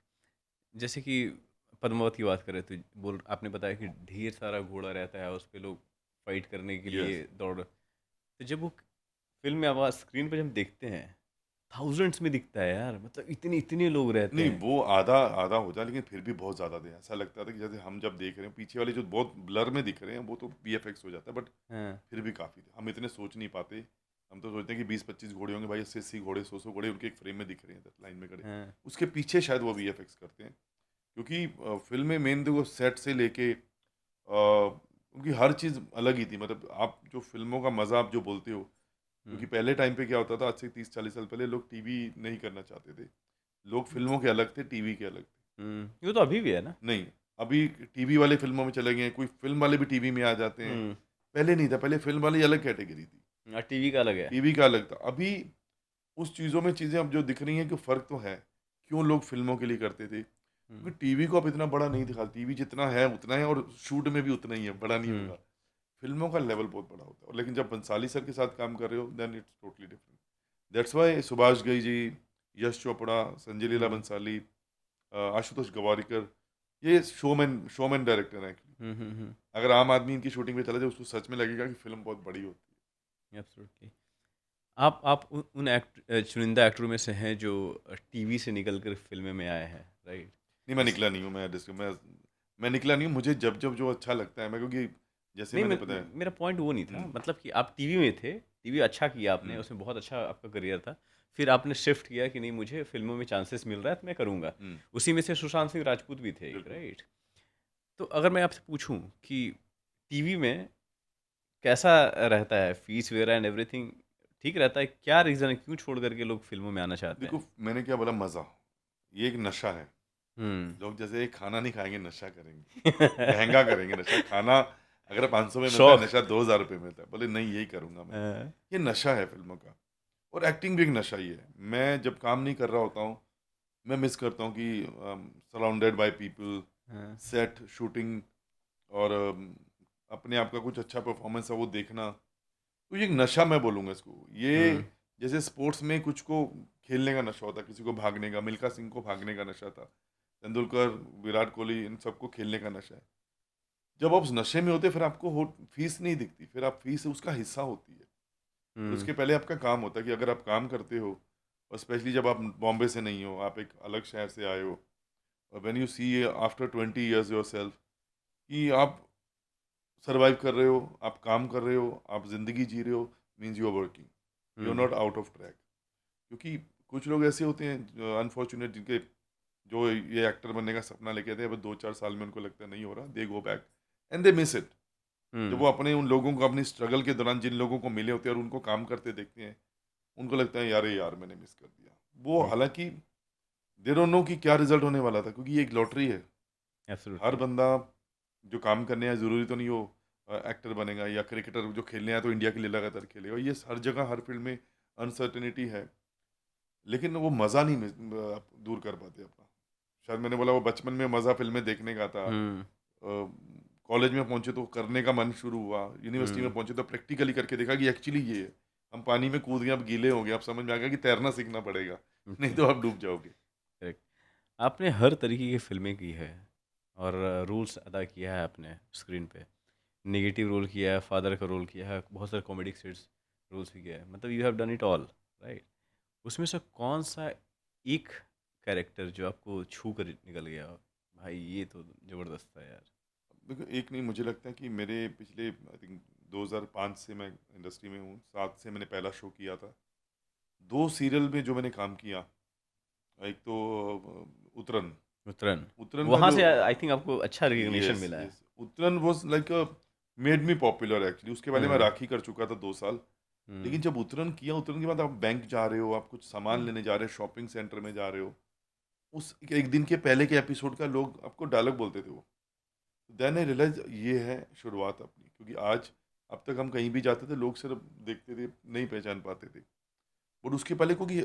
जैसे कि पद्मावत की बात करें तो बोल आपने बताया कि ढेर सारा घोड़ा रहता है, उस पे लोग फाइट करने के यस। लिए दौड़, तो जब वो फिल्म में आवाज स्क्रीन पे जब देखते हैं, थाउजेंड्स में दिखता है यार, मतलब इतने इतने लोग रहते नहीं, हैं। वो आधा आधा हो जाए, लेकिन फिर भी बहुत ज़्यादा थे। ऐसा लगता था कि जैसे हम जब देख रहे हैं, पीछे वाले जो बहुत ब्लर में दिख रहे हैं वो तो वीएफएक्स हो जाता है, बट हाँ, फिर भी काफ़ी थे। हम इतने सोच नहीं पाते। हम तो सोचते हैं कि 20-25 घोड़े होंगे भाई, 80-80 घोड़े, 100-100 घोड़े उनके एक फ्रेम में दिख रहे हैं लाइन में खड़े। हाँ। उसके पीछे शायद वो वीएफएक्स करते हैं, क्योंकि फिल्म में मेन देखो सेट से लेके उनकी हर चीज़ अलग ही थी। मतलब आप जो फिल्मों का मज़ा आप जो बोलते हो, क्योंकि हम्म। पहले टाइम पे क्या होता था, आज से 30-40 साल पहले लोग टीवी नहीं करना चाहते थे। लोग फिल्मों के अलग थे, टीवी के अलग थे। ये तो अभी भी है ना। नहीं, अभी टीवी वाले फिल्मों में चले गए हैं, कोई फिल्म वाले भी टीवी में आ जाते हैं। हम्म। पहले नहीं था, पहले फिल्म वाली अलग कैटेगरी थी, और टीवी का अलग है। टीवी का अलग था। अभी उस चीज़ों में चीज़ें अब जो दिख रही हैं कि फ़र्क तो है। क्यों लोग फिल्मों के लिए करते थे? क्योंकि हम्म। टीवी को अब इतना बड़ा नहीं दिखा, टीवी जितना है उतना है, और शूट में भी उतना ही है, बड़ा नहीं हम्म। होगा। फिल्मों का लेवल बहुत बड़ा होता है, और लेकिन जब बंसाली सर के साथ काम कर रहे हो, then it's totally different. That's why Subhash Ghai ji, Yash Chopra, Sanjay Leela hmm. Bhansali, Ashutosh Gowariker, ये शोमैन शोमैन डायरेक्टर हैं एक्चुअली। हम्म। अगर आम आदमी इनकी शूटिंग पे चला जाए, उसको सच में लगेगा कि फिल्म बहुत बड़ी होती एब्सोल्युटली। आप उन चुनिंदा एक्टरों में से हैं जो टीवी से निकल कर फिल्में में आए हैं, राइट? है। नहीं, मैं निकला नहीं हूँ, मैं निकला नहीं हूँ। मुझे जब जब जो अच्छा लगता है, मैं, क्योंकि जैसे नहीं, मैंने बताया। मेरा पॉइंट वो नहीं था, हम्म, मतलब कि आप टीवी में थे, टीवी अच्छा किया आपने, हम्म, उसमें बहुत अच्छा आपका करियर था। फिर आपने शिफ्ट किया कि नहीं, मुझे फिल्मों में चांसेस मिल रहा है तो मैं करूँगा। हम्म, उसी में से सुशांत सिंह राजपूत भी थे, बिल्कुल। राइट? तो अगर मैं आपसे पूछूं कि टीवी में कैसा रहता है, फीस वगैरह एंड एवरीथिंग ठीक रहता है, क्या रीज़न है, क्यों छोड़ करके लोग फिल्मों में आना चाहते देखो, हैं? मैंने क्या बोला, मज़ा। ये एक नशा है। हम्म। लोग जैसे खाना नहीं खाएंगे, नशा करेंगे, महंगा करेंगे नशा। खाना अगर 500 में मिलता है, शौक। नशा 2000 रुपये मिलता है, बोले नहीं यही करूँगा मैं। हाँ, ये नशा है फिल्मों का। और एक्टिंग भी एक नशा ही है। मैं जब काम नहीं कर रहा होता हूँ, मैं मिस करता हूँ कि सराउंडेड बाय पीपल, हाँ। सेट, शूटिंग, और अपने आप का कुछ अच्छा परफॉर्मेंस है वो देखना। तो ये एक नशा मैं बोलूँगा इसको। ये हम्म। जैसे स्पोर्ट्स में कुछ को खेलने का नशा होता है, किसी को भागने का, मिल्खा सिंह को भागने का नशा था, तेंदुलकर, विराट कोहली, इन सबको खेलने का नशा है। जब आप उस नशे में होते, फिर आपको फीस नहीं दिखती, फिर आप फीस उसका हिस्सा होती है। और हम्म। उसके पहले आपका काम होता है कि अगर आप काम करते हो, और स्पेशली जब आप बॉम्बे से नहीं हो, आप एक अलग शहर से आए हो, और when you see after 20 years yourself कि आप सर्वाइव कर रहे हो, आप काम कर रहे हो, आप ज़िंदगी जी रहे हो, means you are working, you are hmm. Not out of track. क्योंकि कुछ लोग ऐसे होते हैं अनफॉर्चुनेट, जिनके जो ये एक्टर बनने का सपना लेके थे, अब 2-4 साल में उनको लगता है नहीं हो रहा, they go back and they miss it. जब वो अपने उन लोगों को अपनी स्ट्रगल के दौरान जिन लोगों को मिले होते हैं और उनको काम करते देखते हैं, उनको लगता है यार यार मैंने मिस कर दिया वो, हम्म, हालांकि दे डोंट नो कि क्या रिजल्ट होने वाला था, क्योंकि ये एक लॉटरी है। हर एब्सोल्युटली। बंदा जो काम करने आया ज़रूरी तो नहीं वो एक्टर बनेगा, या क्रिकेटर जो खेलने आया तो इंडिया के लिए लगातार खेलेगा। ये हर जगह हर फील्ड में अनसर्टेनिटी है, लेकिन वो मज़ा नहीं आप दूर कर पाते अपना। शायद मैंने बोला वो बचपन में मज़ा फिल्में देखने का था, हम्म। कॉलेज में पहुंचे तो करने का मन शुरू हुआ, यूनिवर्सिटी में हम्म। पहुंचे तो प्रैक्टिकली करके देखा कि एक्चुअली ये है। हम पानी में कूद गए, अब गीले हो गए, अब समझ में आ गया कि तैरना सीखना पड़ेगा, नहीं ओके। तो आप डूब जाओगे। करेक्ट। आपने हर तरीके की फिल्में की है और रोल्स अदा किया है आपने स्क्रीन पे। नेगेटिव रोल किया है, फादर का रोल किया है, बहुत सारे कॉमेडिक सेट्स रोल्स भी किया है, मतलब you have done it all, right? उसमें से कौन सा एक कैरेक्टर जो आपको छू कर निकल गया, भाई ये तो ज़बरदस्त था यार? देखो एक नहीं, मुझे लगता है कि मेरे पिछले आई थिंक 2005 से मैं इंडस्ट्री में हूँ, 7 से मैंने पहला शो किया था। 2 सीरियल में जो मैंने काम किया, एक तो उतरन। उतरन। उतरन का वहाँ जो, से आई थिंक आपको अच्छा रिकग्निशन यस मिला है। Yes, Uttaran was like made me popular actually. उसके पहले मैं हम्म। राखी कर चुका था 2 साल। हम्म। लेकिन जब उतरन किया, उतरन के बाद आप बैंक जा रहे हो, आप कुछ सामान हम्म। लेने जा रहे हो, शॉपिंग सेंटर में जा रहे हो, उस एक दिन के पहले के एपिसोड का लोग आपको डायलॉग बोलते थे वो। देन आई रियलाइज ये है शुरुआत अपनी, क्योंकि आज अब तक हम कहीं भी जाते थे लोग सिर्फ देखते थे, नहीं पहचान पाते थे। और उसके पहले क्योंकि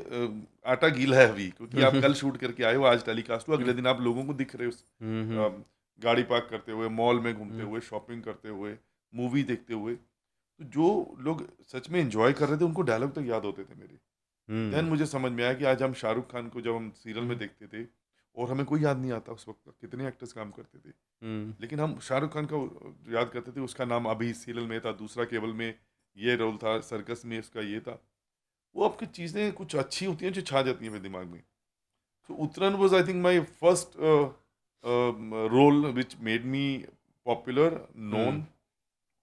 आटा गीला है अभी, क्योंकि आप कल शूट करके आए हो, आज टेलीकास्ट हो, अगले दिन आप लोगों को दिख रहे हो हम्म। गाड़ी पार्क करते हुए, मॉल में घूमते हम्म। हुए, शॉपिंग करते हुए, मूवी देखते हुए। तो जो लोग सच में एंजॉय कर रहे थे उनको डायलॉग तक याद होते थे मेरे। देन हम्म। मुझे समझ में आया कि आज हम शाहरुख खान को जब हम सीरियल में हम्म। देखते थे, और हमें कोई याद नहीं आता उस वक्त कितने एक्टर्स काम करते थे, हम्म। लेकिन हम शाहरुख खान का याद करते थे, उसका नाम अभी सीरियल में था, दूसरा केबल में ये रोल था, सर्कस में इसका ये था। वो आपकी चीज़ें कुछ अच्छी होती हैं जो छा जाती हैं मेरे दिमाग में। तो Uttaran was I think my first role which made me popular, hmm. Known.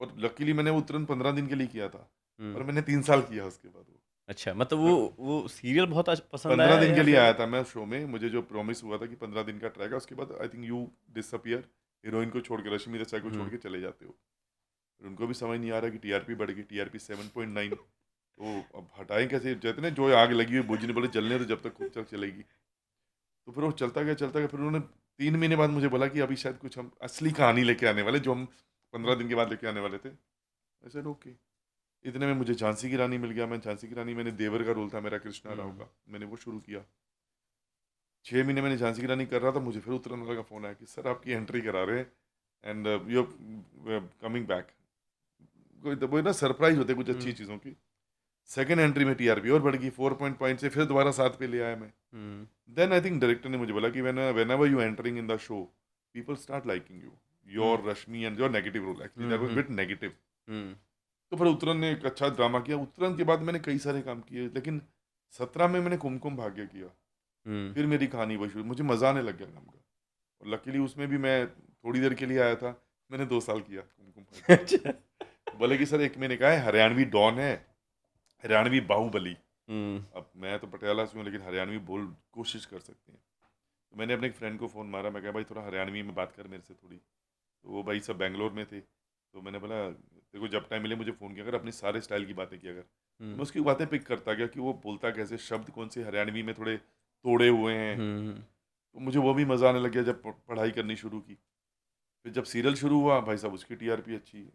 और लकीली मैंने वो उतरन 15 दिन के लिए किया था, हम्म। और मैंने 3 साल किया उसके बाद वो। अच्छा, मतलब मैं वो सीरियल बहुत पसंद 15 आया दिन के या लिए फिर? आया था मैं शो में, मुझे जो प्रॉमिस हुआ था कि 15 दिन का ट्रैक है, उसके बाद I think you disappear, heroine को छोड़ के, रश्मि देसाई को छोड़ हम्म। के चले जाते हो। फिर उनको भी समझ नहीं आ रहा कि टीआरपी बढ़ गई, टीआरपी 7.9, तो अब हटाएं कैसे? कहते हैं ना, जो आग लगी हुई बुझ नहीं, बोले जलने तो जब तक खूब तक चलेगी। तो फिर वो चलता गया चलता गया, फिर उन्होंने 3 महीने बाद मुझे बोला कि अभी शायद कुछ हम असली कहानी लेके आने वाले, जो हम 15 दिन के बाद लेके आने वाले थे। ऐसे ओके। इतने में मुझे झांसी की रानी मिल गया। मैं झांसी की रानी, मैंने देवर का रोल था मेरा, कृष्णा राव हम्म। का, मैंने वो शुरू किया। 6 महीने मैंने झांसी की रानी कर रहा था, मुझे फिर उत्तरायण वाला का फ़ोन आया कि सर आपकी एंट्री करा रहे हैं, एंड यू कमिंग बैक। कोई तो, वो ना सरप्राइज होते कुछ अच्छी हम्म। चीज़ों की। सेकंड एंट्री में टीआरपी और बढ़ गई, 4 पॉइंट से फिर दोबारा 7 पे ले आया मैं। Hmm. Then I think director ने मुझे बोला कि whenever you entering in the show, people start liking you, hmm. Your Rashmi and your negative role, actually that was hmm. Bit negative. Hmm. तो फिर उत्तरन ने एक अच्छा ड्रामा किया। उत्तरन के बाद मैंने कई सारे काम किए, लेकिन 17 में मैंने कुमकुम भाग्य किया। हम्म। फिर मेरी कहानी वही शुरू, मुझे मज़ा आने लग गया काम का। और लकीली उसमें भी मैं थोड़ी देर के लिए आया था, मैंने 2 साल किया कुमकुम भाग्य। अच्छा। बोले कि सर एक मैंने कहा है हरियाणवी डॉन है, हरियाणवी बाहुबली। हम्म। अब मैं तो पटियाला से हूँ, लेकिन हरियाणवी बोल कोशिश कर सकते हैं। तो मैंने अपने एक फ्रेंड को फ़ोन मारा, मैं कहा भाई थोड़ा हरियाणवी में बात कर मेरे से थोड़ी। तो वो भाई सब बेंगलोर में थे, तो मैंने बोला तेरे को जब टाइम मिले मुझे फ़ोन किया कर, अपनी सारे स्टाइल की बातें किया कर। तो मैं हम्म। उसकी बातें पिक करता गया कि वो बोलता कैसे, शब्द कौन से हरियाणवी में थोड़े तोड़े हुए हैं। हम्म। तो मुझे वो भी मज़ा आने लग गया जब पढ़ाई करनी शुरू की। फिर जब सीरियल शुरू हुआ, भाई साहब उसकी टीआरपी अच्छी है।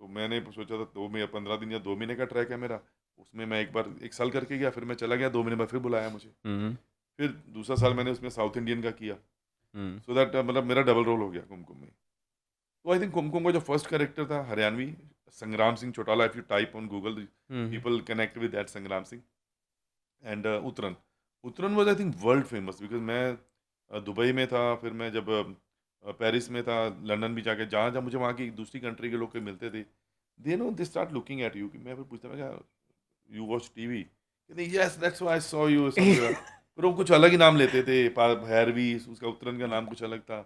तो मैंने सोचा था 15 दिन या 2 महीने का ट्रैक है मेरा, उसमें मैं एक बार 1 साल करके गया, फिर मैं चला गया, 2 महीने बाद फिर बुलाया मुझे। हम्म। फिर दूसरा साल मैंने उसमें साउथ इंडियन का किया, हम्म। सो दैट मतलब मेरा डबल रोल हो गया कुमकुम में। तो आई थिंक कुमकुम का जो फर्स्ट कैरेक्टर था Haryanvi, Sangram Singh Chautala, if you type on Google hmm. People connect with that Sangram Singh. And Uttaran, Uttaran was I think world famous, because मैं दुबई में था, फिर मैं जब पेरिस में था, लंदन भी जाके, जहाँ जहाँ मुझे वहाँ की दूसरी कंट्री के लोग के मिलते थे, they know they start looking at you, कि मैं फिर पूछता, मैं क्या यू वॉच टीवी? कहते yes that's why I saw you somewhere. फिर वो कुछ अलग ही नाम लेते थे, भैरवी, उसका उतरन का नाम कुछ अलग था।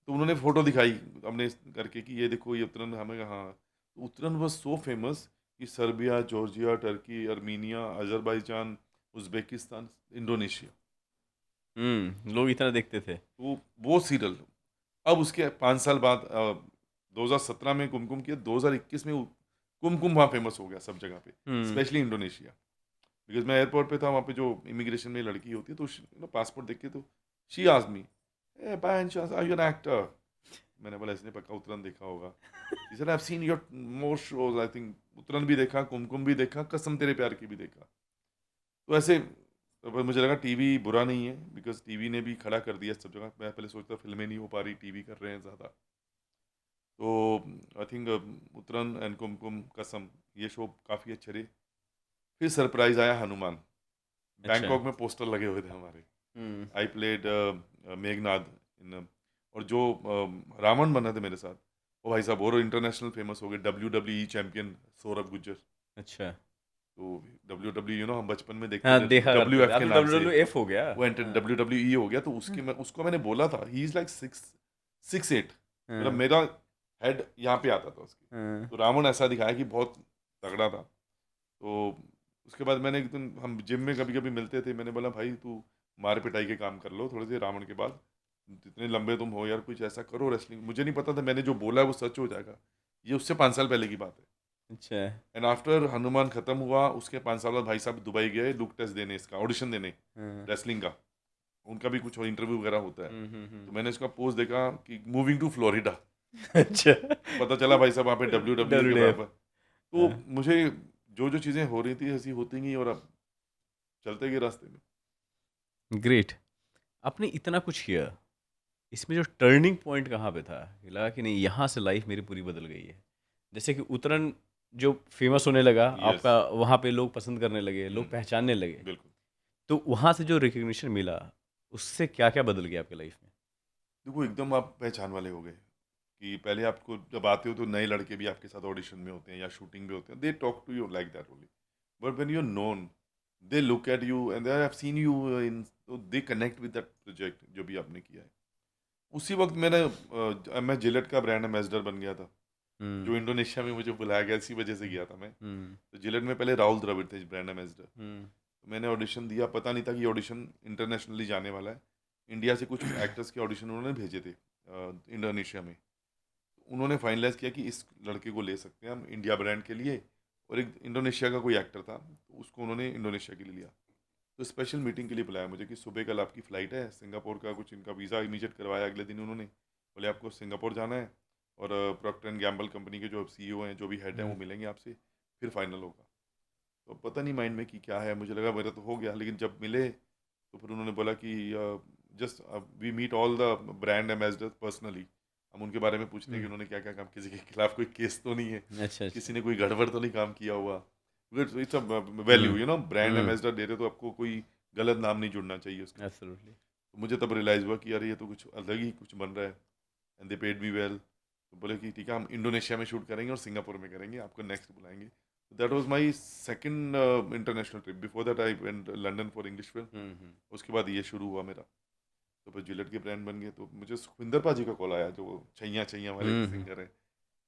तो उन्होंने फोटो दिखाई अपने करके कि ये देखो ये उतरन, हमें कहा हाँ। तो उतरन वॉज सो फेमस कि Serbia, Georgia, Turkey, Armenia, Azerbaijan, Uzbekistan, Indonesia. लोग इतना देखते थे। तो वो सीरियल अब उसके 5 साल बाद 2017 में कुमकुम किया, 2021 में कुमकुम वहाँ फेमस हो गया सब जगह पे, हम्म। Specially Indonesia. बिकॉज मैं एयरपोर्ट पे था, वहाँ पे जो इमिग्रेशन में लड़की होती है तो पासपोर्ट देख के तो she asked me, a by any chance are you an actor? मैंने बोला इसने पक्का उतरन देखा होगा। He said, I've seen your more shows, I think उतरन भी देखा, कुमकुम भी देखा, कसम तेरे प्यार की भी देखा। तो ऐसे तो मुझे लगा टीवी बुरा नहीं है, बिकॉज टीवी ने भी खड़ा कर दिया सब जगह। मैं पहले सोचता फिल्में नहीं हो पा रही, टीवी कर रहे हैं ज़्यादा। तो आई थिंक उतरन एंड कुमकुम, कसम, ये शो काफ़ी अच्छे रहे। फिर सरप्राइज आया हनुमान। अच्छा। बैंकॉक में पोस्टर लगे हुए थे हमारे। हम्म। आई प्लेड मेघनाद इन, और जो रावण बना थे मेरे साथ, वो भाई साहब और इंटरनेशनल फेमस हो गए, WWE चैंपियन सौरभ गुज्जर। अच्छा। तो WWE हम बचपन में देखते हाँ, थे देखा करते थे। WF अब के तो नाम से, WWF हो गया। वो एंटर हाँ। WWE हो गया। तो उसकी मैं उसको मैंने बोला था, ही इज लाइक 6'8", मतलब हाँ। मेरा हेड यहाँ पे आता था उसके। हाँ। तो रावण ऐसा दिखाया कि बहुत तगड़ा था। तो उसके बाद मैंने एक दिन, हम जिम में कभी कभी मिलते थे, मैंने बोला भाई तू मार पिटाई के काम कर लो थोड़े से रावण के बाद, जितने लंबे तुम हो यार, कुछ ऐसा करो रेसलिंग। मुझे नहीं पता था मैंने जो बोला है वो सच हो जाएगा। ये उससे 5 साल पहले की बात है। अच्छा। एंड आफ्टर हनुमान खत्म हुआ, उसके 5 साल बाद भाई साहब दुबई गए लुक टेस्ट देने, इसका ऑडिशन देने, हाँ। रेसलिंग का। उनका भी कुछ इंटरव्यू वगैरह होता है। तो हम्म। मैंने इसका पोस्ट देखा कि मूविंग टू फ्लोरिडा। अच्छा। तो पता चला भाई साहब वहाँ पे WWE के WWF। बराबर। तो हाँ। मुझे जो जो चीज़ें हो रही थी ऐसी होती गई, और अब चलते गए रास्ते में। ग्रेट। आपने इतना कुछ किया, इसमें जो टर्निंग पॉइंट कहाँ पे था कि लगा कि नहीं यहाँ से लाइफ मेरी पूरी बदल गई है? जैसे कि उतरन जो फेमस होने लगा, यस। आपका वहाँ पे लोग पसंद करने लगे, लोग हम्म, पहचानने लगे, बिल्कुल। तो वहाँ से जो रिकग्निशन मिला, उससे क्या क्या बदल गया आपके लाइफ में? देखो एकदम आप पहचान वाले हो गए, कि पहले आपको जब आते हो तो नए लड़के भी आपके साथ ऑडिशन में होते हैं या शूटिंग में होते हैं, they talk to you like that only. But when you are known, they look at you and they have seen you in, they connect with that project जो भी आपने किया है। उसी वक्त मैं जिलेट का ब्रांड एम्बेसडर बन गया था, हम्म। जो इंडोनेशिया में मुझे बुलाया गया, इसी वजह से गया था मैं। हम्म। तो जिलेट में पहले राहुल द्रविड़ थे ब्रांड एम्बेसडर। हम्म। तो मैंने ऑडिशन दिया, पता नहीं था कि ऑडिशन इंटरनेशनली जाने वाला है। इंडिया से कुछ एक्टर्स के ऑडिशन उन्होंने भेजे थे इंडोनेशिया में। उन्होंने फाइनलाइज किया कि इस लड़के को ले सकते हैं हम इंडिया ब्रांड के लिए। और एक इंडोनेशिया का कोई एक्टर था, तो उसको उन्होंने इंडोनेशिया के लिए लिया। तो स्पेशल मीटिंग के लिए बुलाया मुझे कि सुबह कल आपकी फ़्लाइट है सिंगापुर का, कुछ इनका वीज़ा इमीडिएट करवाया अगले दिन उन्होंने। बोले आपको सिंगापुर जाना है, और प्रॉक्टर एंड गैम्बल कंपनी के जो CEO हैं, जो भी हेड हैं, वो हम्म। मिलेंगे आपसे, फिर फाइनल होगा। तो पता नहीं माइंड में कि क्या है, मुझे लगा मेरा तो हो गया। लेकिन जब मिले तो फिर उन्होंने बोला कि just we meet all the brand ambassador personally. हम उनके बारे में पूछते हैं कि हम्म। उन्होंने क्या क्या काम, किसी के खिलाफ कोई केस तो नहीं है, अच्छा। किसी अच्छा। ने कोई गड़बड़ तो नहीं काम किया हुआ। It's a value, brand hmm. Ambassador दे रहे तो आपको कोई गलत नाम नहीं जुड़ना चाहिए उसके साथ। एब्सोल्युटली। तो मुझे तब रियलाइज़ हुआ कि यार ये तो कुछ अलग ही कुछ बन रहा है। And they paid me well. तो बोले कि ठीक है हम इंडोनेशिया में शूट करेंगे और सिंगापुर में करेंगे, आपको नेक्स्ट बुलाएंगे। That was my second international trip. Before that I went London for English film. Hmm. उसके बाद ये शुरू हुआ मेरा। तो फिर जिलेट के ब्रांड बन गए। तो मुझे सुखविंदर पाजी का कॉल आया, जो छैया छैया वाले हम्म। सिंगर हैं।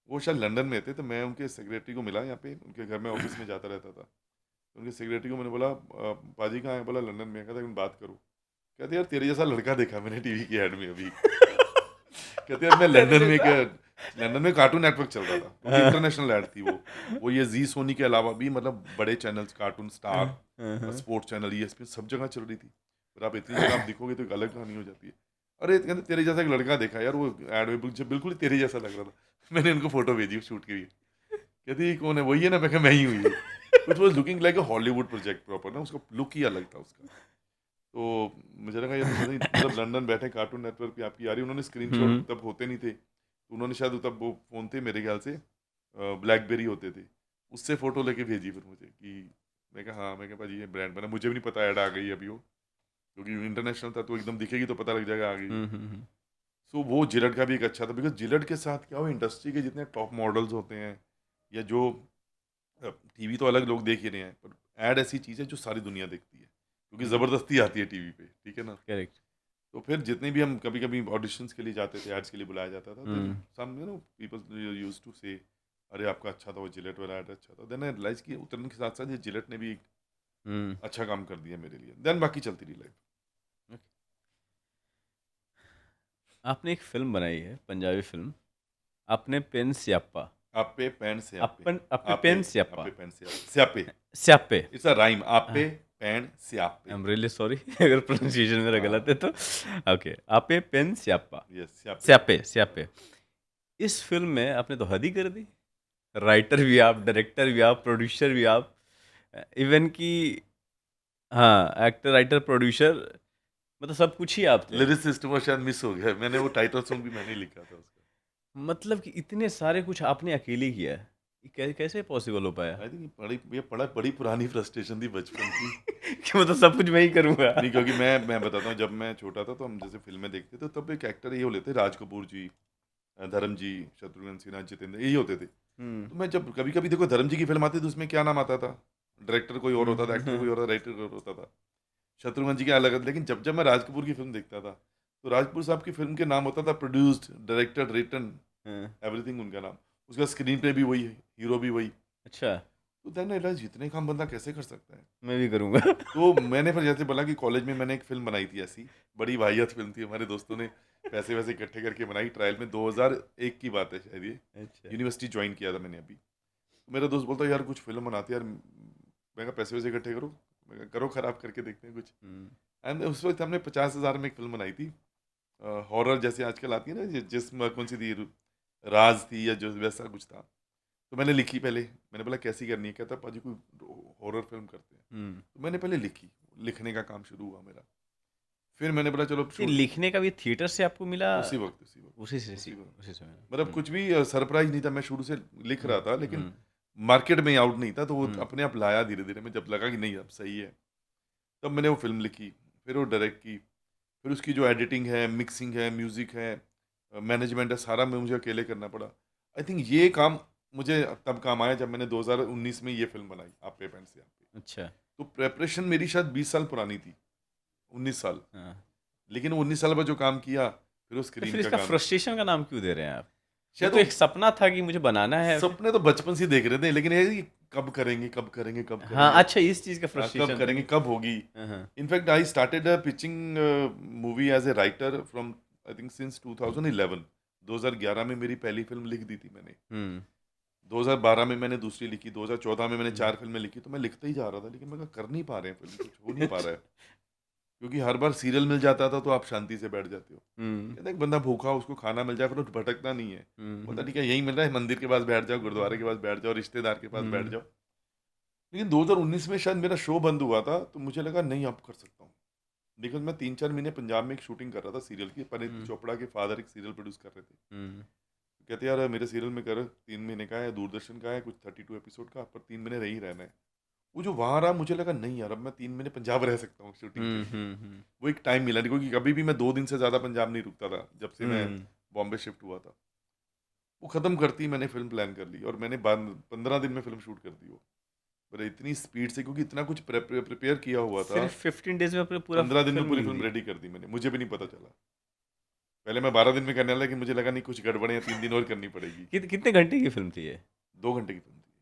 वो शायद लंदन में थे, तो मैं उनके सेक्रेटरी को मिला यहाँ पे, उनके घर में ऑफिस में जाता रहता था। तो उनके सेक्रेटरी को मैंने बोला पाजी कहाँ है? बोला लंदन में है। कहता मैं बात करूँ? कहते यार तेरे जैसा लड़का देखा मैंने टीवी की एड में अभी। कहते यार मैं लंदन में कार्टून नेटवर्क चल रहा था, क्योंकि इंटरनेशनल ऐड थी वो ये जी सोनी के अलावा भी, मतलब बड़े channels, cartoon star, sports channel, ESPN, सब जगह चल रही थी। पर आप इतनी जगह आप दिखोगे तो एक अलग कहानी हो जाती है। अरे कहते तेरे जैसा एक लड़का देखा यार वो एड में, बिल्कुल ही तेरे जैसा लग रहा था। मैंने उनको फोटो भेजी शूट के लिए। कहती ये कौन है? वही है ना। मैं कहा मैं ही हूँ ये। It was looking like a Hollywood project proper ना, उसका लुक ही अलग था उसका। तो मुझे लगा ये तो पता नहीं, मतलब लंदन बैठे कार्टून नेटवर्क पे आपकी आ रही। उन्होंने स्क्रीनशॉट, हम्म। तब होते नहीं थे, तो उन्होंने शायद तब वो फ़ोन थे मेरे ख्याल से, ब्लैकबेरी होते थे, उससे फ़ोटो लेके भेजी फिर मुझे कि, मैं कहा हाँ, मैं कहा भाजी ये ब्रांड बना, मुझे भी नहीं पता ऐड आ गई अभी वो, क्योंकि इंटरनेशनल था तो एकदम दिखेगी तो पता लग जाएगा आ गई। हम्म। सो वो जिलेट का भी एक अच्छा था, बिकॉज जिलेट के साथ क्या हो, इंडस्ट्री के जितने टॉप मॉडल्स होते हैं, या जो टीवी तो अलग लोग देख ही रहे हैं, पर ऐड ऐसी चीज़ है जो सारी दुनिया देखती है, क्योंकि ज़बरदस्ती आती है टीवी पे, ठीक है ना। करेक्ट। तो फिर जितने भी हम कभी कभी ऑडिशंस के लिए जाते थे, एड्स के लिए बुलाया जाता था, तो हम्म। सम पीपल यूज टू से अरे आपका अच्छा था वो जिलेट वाला ऐड अच्छा था। देन आई रियलाइज कि उतरने के साथ साथ ये जिलेट ने भी अच्छा काम कर दिया मेरे लिए, देन बाकी चलती रही लाइफ। आपने एक फिल्म बनाई है, पंजाबी फिल्म, अपने पेन स्यापा। आपे पैन से आपे, अपन अपने आपे पेन स्यापा, आपे पैन से स्यापे, स्यापे। इट्स अ राइम, आपे पैन से आई आपे, एम रियली सॉरी अगर प्रोनाउंसिएशन मेरा गलत है तो। ओके, आपे पेन स्यापा, यस स्यापे। स्यापे स्यापे। इस फिल्म में आपने तो हद ही कर दी। राइटर भी आप, डायरेक्टर भी आप, प्रोड्यूसर भी आप, इवन कि हाँ, एक्टर, राइटर, प्रोड्यूसर, मतलब सब कुछ ही आप थे। लिरिसिस्ट वो शायद मिस हो गया, मैंने वो टाइटल सॉन्ग भी मैंने ही लिखा था उसका। मतलब कि इतने सारे कुछ आपने अकेले किया है, ये कैसे पॉसिबल हो पाया? आई थिंक बड़ी पुरानी फ्रस्ट्रेशन थी बचपन की। कि मतलब सब कुछ मैं ही करूँगा। नहीं, क्योंकि मैं बताता हूँ, जब मैं छोटा था तो हम जैसे फिल्में देखते थे, तब एक एक्टर ये होते थे, राज कपूर जी, धर्म जी, शत्रुघ्न सिन्हा, जितेंद्र, यही होते थे। हम्म तो मैं जब कभी कभी देखो धर्म जी की फिल्म आती थी, तो उसमें क्या नाम आता था, डायरेक्टर कोई और होता था, एक्टर कोई और होता, राइटर कोई और होता था, शत्रुघ्न जी का अलग। लेकिन जब जब मैं राज कपूर की फिल्म देखता था, तो राज कपूर साहब की फिल्म के नाम होता था प्रोड्यूस्ड, डायरेक्टेड, रिटन, हाँ, एवरीथिंग उनका नाम। उसका स्क्रीन प्ले भी वही है, हीरो भी वही। अच्छा, तो देन आई रियलाइज इतने काम बंदा कैसे कर सकता है। मैं भी करूँगा। तो मैंने फिर जैसे बोला कि कॉलेज में मैंने एक फिल्म बनाई थी, ऐसी बड़ी वाहियात फिल्म थी, हमारे दोस्तों ने पैसे वैसे इकट्ठे करके बनाई, ट्रायल में 2001 की बात है शायद ये, अच्छा, यूनिवर्सिटी ज्वाइन किया था मैंने अभी। तो मेरा दोस्त बोलता यार कुछ फिल्म बनाते यार, मैं कहा पैसे वैसे इकट्ठे करो, मैं कहा करो, खराब करके देखते हैं कुछ। हम्म, एंड उस वक्त हमने 50,000 में एक फिल्म बनाई थी, हॉरर जैसे आजकल आती है ना, जिसमें कौन सी थी, राज थी या जो वैसा कुछ था। तो मैंने लिखी पहले, मैंने बोला कैसी करनी है, कहता पाजी कोई हॉरर फिल्म करते हैं। हम्म। तो मैंने पहले लिखी, लिखने का काम शुरू हुआ मेरा। फिर मैंने बोला चलो ये शूट, लिखने का भी थिएटर से आपको मिला? उसी वक्त उसी मतलब से कुछ भी सरप्राइज नहीं था, मैं शुरू से लिख रहा था, लेकिन हम्म, मार्केट में आउट नहीं था, तो वो हम्म, अपने आप लाया धीरे धीरे। मैं जब लगा कि नहीं अब सही है, तब मैंने वो फिल्म लिखी, फिर वो डायरेक्ट की, फिर उसकी जो एडिटिंग है, मिक्सिंग है, म्यूज़िक है, मैनेजमेंट है, सारा मैं मुझे अकेले करना पड़ा। आई थिंक ये काम मुझे तब काम आया जब मैंने 2019 में ये फिल्म बनाई, आप पे पेंट से आप पे। अच्छा, तो प्रेपरेशन मेरी शायद 20 साल पुरानी थी, 19 साल, हाँ। लेकिन वो 19 साल में जो काम किया, फिर वो तो स्क्रीन फिर का इसका काम। फ्रस्ट्रेशन का नाम क्यों दे रहे हैं आप? वो शायद तो वो एक सपना था कि मुझे बनाना है। सपने तो बचपन से ही देख रहे थे, लेकिन ये कब करेंगे, कब करेंगे, कब हाँ, करेंगे, अच्छा, इस चीज़ का कब फ्रस्ट्रेशन था करेंगे, कि कब होगी। हाँ, हाँ, in fact I started pitching movie as a writer from, I think since 2011। 2011 में मेरी पहली फिल्म लिख दी थी मैंने, हम्म 2012 में मैंने दूसरी लिखी, 2014 में मैंने 4 फिल्में लिखी। तो मैं लिखता ही जा रहा था, लेकिन मैं कहा, कर नहीं पा रहे हैं फिल्म, कुछ हो नहीं पा रहा है। क्योंकि हर बार सीरियल मिल जाता था तो आप शांति से बैठ जाते हो। हम्म कहते हैं, एक बंदा भूखा, उसको खाना मिल जाए, फिर वो भटकता नहीं है। बोलता हम्म ठीक है, यही मिल रहा है, मंदिर के पास बैठ जाओ, गुरुद्वारे के पास बैठ जाओ, रिश्तेदार के पास बैठ हम्म जाओ। लेकिन 2019 में शायद मेरा शो बंद हुआ था, तो मुझे लगा नहीं अब कर सकता हूँ। बिकॉज मैं 3-4 महीने पंजाब में एक शूटिंग कर रहा था सीरियल की, पनीत चोपड़ा के फादर एक सीरियल प्रोड्यूस कर रहे थे। हम्म कहते यार मेरे सीरियल में कर, 3 महीने का है, दूरदर्शन का है, कुछ 32 एपिसोड का, पर 3 महीने रह ही रहना है। वो जो वहाँ रहा, मुझे लगा नहीं यार अब मैं 3 महीने पंजाब रह सकता हूँ शूटिंग के लिए। वो एक टाइम मिला नहीं, क्योंकि कभी भी मैं 2 दिन से ज़्यादा पंजाब नहीं रुकता था जब से मैं बॉम्बे शिफ्ट हुआ था। वो ख़त्म करती मैंने फिल्म प्लान कर ली, और मैंने 15 दिन में फिल्म शूट कर दी वो, पर इतनी स्पीड से, क्योंकि इतना कुछ प्रिपेयर किया हुआ था। सिर्फ 15 डेज में अपने पूरा 15 दिन में पूरी लिख फिल्म दी? रेडी कर दी मैंने, मुझे भी नहीं पता चला। पहले मैं 12 दिन में करने वाला, लेकिन मुझे लगा नहीं कुछ गड़बड़ है, 3 दिन और करनी पड़ेगी। कितने घंटे की फिल्म थी ये? 2 घंटे की फिल्म थी,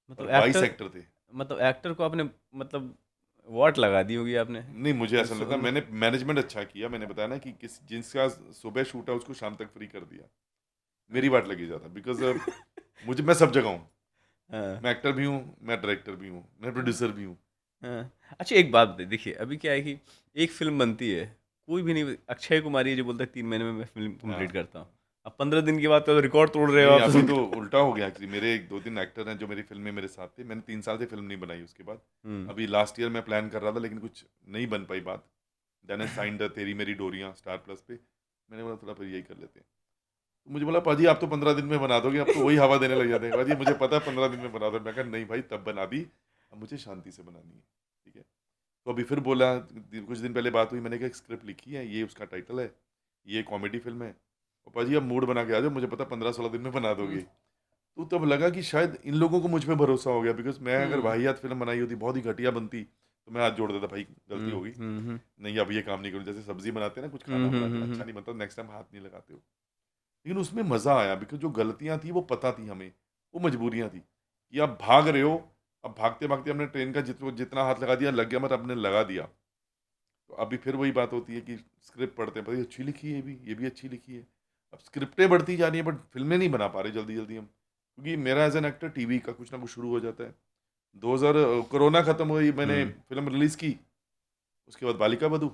मतलब और 22 एक्टर एक्टर थे। मतलब एक्टर को आपने मतलब वॉट लगा दी होगी आपने? नहीं, मुझे ऐसा लगता, मतलब- मैंने मैनेजमेंट अच्छा किया। मैंने बताया ना कि किस जिसका सुबह शूट है उसको शाम तक फ्री कर दिया, मेरी बात लगी ज़्यादा, बिकॉज मुझे, मैं सब जगह हूँ, हाँ, मैं एक्टर भी हूँ, मैं डायरेक्टर भी हूँ, मैं प्रोड्यूसर भी हूँ। हाँ। अच्छा, एक बात बताइए, देखिए अभी क्या है कि एक फिल्म बनती है, कोई भी नहीं, अक्षय कुमार ये जो बोलता है 3 महीने में मैं फिल्म कंप्लीट हाँ। करता हूँ, अब 15 दिन के बाद तो रिकॉर्ड तोड़ रहे हो नहीं, आप। अभी तो उल्टा हो गया एक्चुअली। मेरे 1-2 दिन एक्टर हैं जो मेरी फिल्म में मेरे साथ थे, मैंने 3 साल से फिल्म नहीं बनाई उसके बाद। हम्म अभी लास्ट ईयर मैं प्लान कर रहा था, लेकिन कुछ नहीं बन पाई बात। देन आई साइंड तेरी मेरी डोरियाँ स्टार प्लस पे। मैंने बोला थोड़ा फिर यही कर लेते हैं। तो मुझे बोला पाजी आप तो 15 दिन में बना दोगे, अब तो वही हवा देने लग जाते हैं। पाजी मुझे पता है 15 दिन में बना दो। मैं कहा नहीं भाई, तब बना दी, अब मुझे शांति से बनानी है, ठीक है। तो अभी फिर बोला, कुछ दिन पहले बात हुई, मैंने कहा एक स्क्रिप्ट लिखी है, ये उसका टाइटल है, ये कॉमेडी फिल्म है, और पाजी अब मूड बना के आ जाओ, मुझे पता 15-16 दिन में बना दोगे। तो तब लगा कि शायद इन लोगों को मुझ पे भरोसा हो गया, बिकॉज मैं अगर वाहियात फिल्म बनाई होती, बहुत ही घटिया बनती, तो मैं हाथ जोड़ देता, भाई गलती हो गई, नहीं अब ये काम नहीं करूँ। जैसे सब्जी बनाते हैं ना, कुछ खाना बनाते हैं, अच्छा नहीं बनता, नेक्स्ट टाइम हाथ नहीं लगाते हो। लेकिन उसमें मज़ा आया, बिकॉज जो गलतियाँ थी वो पता थी हमें, वो मजबूरियाँ थी कि आप भाग रहे हो, अब भागते भागते हमने ट्रेन का जितना हाथ लगा दिया लग गया, मतलब हमने लगा दिया। तो अभी फिर वही बात होती है कि स्क्रिप्ट पढ़ते हैं, भाई अच्छी लिखी है, ये भी अच्छी लिखी है। अब स्क्रिप्टें बढ़ती जा रही हैं बट फिल्में नहीं बना पा रहे जल्दी जल्दी हम, क्योंकि मेरा एज एन एक्टर टीवी का कुछ ना कुछ शुरू हो जाता है। 2000 कोरोना खत्म हुई, मैंने हम्म फिल्म रिलीज की, उसके बाद बालिका बधू,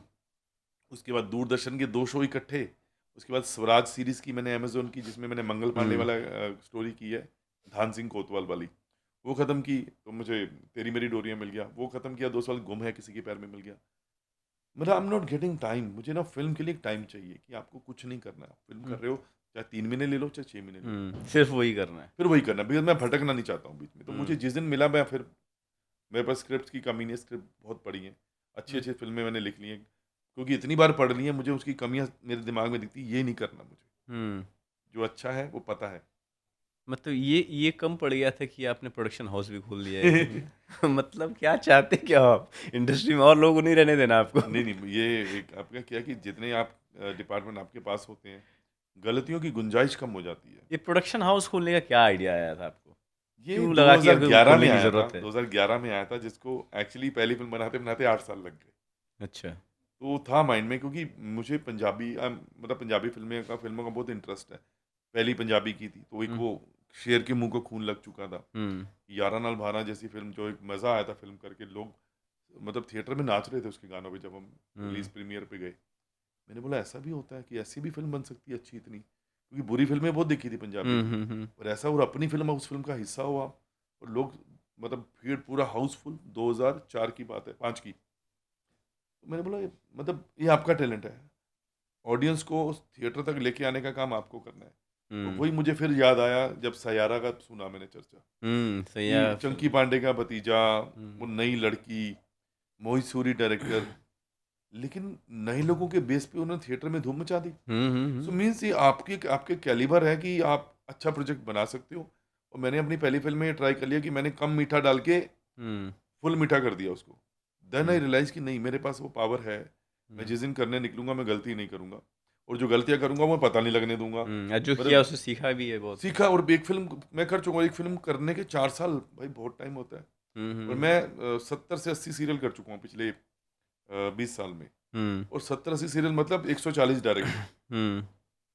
उसके बाद दूरदर्शन के 2 शो इकट्ठे, उसके बाद स्वराज सीरीज की मैंने अमेजोन की, जिसमें मैंने मंगल पांडे हम्म वाला स्टोरी की है, धान सिंह कोतवाल वाली, वो ख़त्म की। तो मुझे तेरी मेरी डोरियां मिल गया, वो ख़त्म किया। 2 साल गुम है किसी के पैर में मिल गया। मतलब I am not getting time. मुझे ना फिल्म के लिए एक टाइम चाहिए कि आपको कुछ नहीं करना है, फिल्म कर रहे हो चाहे 3 महीने ले लो चाहे 6 महीने ले लो, सिर्फ वही करना है। फिर वही करना है, बिकॉज मैं भटकना नहीं चाहता हूँ बीच में। तो मुझे हम्म जिस दिन मिला, मैं फिर, मेरे पास स्क्रिप्ट की कमी नहीं है, स्क्रिप्ट बहुत पड़ी है, अच्छी हम्म अच्छी फिल्में मैंने लिख ली हैं, क्योंकि इतनी बार पढ़ ली है, मुझे उसकी कमियां मेरे दिमाग में दिखती, ये नहीं करना मुझे, हम्म। जो अच्छा है वो पता है। मतलब ये कम पड़ गया था कि आपने प्रोडक्शन हाउस भी खोल लिया है। मतलब क्या चाहते क्या हो आप इंडस्ट्री में, और लोगों को नहीं रहने देना आपको। नहीं नहीं, ये एक आपका क्या कि जितने आप डिपार्टमेंट आपके पास होते हैं, गलतियों की गुंजाइश कम हो जाती है। ये प्रोडक्शन हाउस खोलने का क्या आइडिया आया था आपको? ये क्यों लगा कि अब 2011 में खोलने की आया था, जरूरत है? 2011 में आया था, जिसको एक्चुअली पहली फिल्म बनाते बनाते 8 साल लग गए। अच्छा। तो था माइंड में, क्योंकि मुझे पंजाबी मतलब पंजाबी फिल्मों का बहुत इंटरेस्ट है। पहली पंजाबी की थी, तो एक हम्म वो शेर के मुंह को खून लग चुका था, हम्म यारा नाल भाना जैसी फिल्म, जो एक मज़ा आया था फिल्म करके, लोग मतलब थिएटर में नाच रहे थे उसके गानों पे जब हम रिलीज हम्म प्रीमियर पे गए। मैंने बोला ऐसा भी होता है कि ऐसी भी फिल्म बन सकती है अच्छी इतनी, क्योंकि बुरी फिल्में बहुत देखी थी पंजाबी की, हम्म। और ऐसा, और अपनी फिल्म उस फिल्म का हिस्सा हुआ, और लोग, मतलब भीड़ पूरा हाउसफुल, 2004 की बात है, 5 की। तो मैंने बोला मतलब ये आपका टैलेंट है, ऑडियंस को थिएटर तक लेके आने का काम आपको करना है। तो हम्म वही मुझे फिर याद आया जब सयारा का सुना मैंने चर्चा, सही कि है चंकी फिल्म। पांडे का भतीजा, वो हम्म नई लड़की, मोहित सूरी डायरेक्टर, लेकिन नए लोगों के बेस पे उन्होंने थिएटर में धूम मचा दी। सो हम्म। मीन्स ये आपके आपके कैलिबर है कि आप अच्छा प्रोजेक्ट बना सकते हो। और मैंने अपनी पहली फिल्म में ट्राई कर लिया कि मैंने कम मीठा डाल के हम्म फुल मीठा कर दिया उसको। देन आई हम्म रियलाइज कि नहीं, मेरे पास वो पावर है, मैं हम्म जिस दिन करने निकलूंगा मैं गलती नहीं करूंगा, और जो गलतियां करूंगा वो पता नहीं लगने दूंगा। और जो किया मतलब उसे सीखा भी है बहुत कुछ। सीखा, और एक फिल्म मैं कर चुका हूँ, एक फिल्म करने के 4 साल, भाई बहुत टाइम होता है। और मैं हम्म 70 से 80 सीरियल कर चुका हूँ पिछले 20 साल में। हम्म और 70-80 सीरियल मतलब 140 डायरेक्टर, हम्म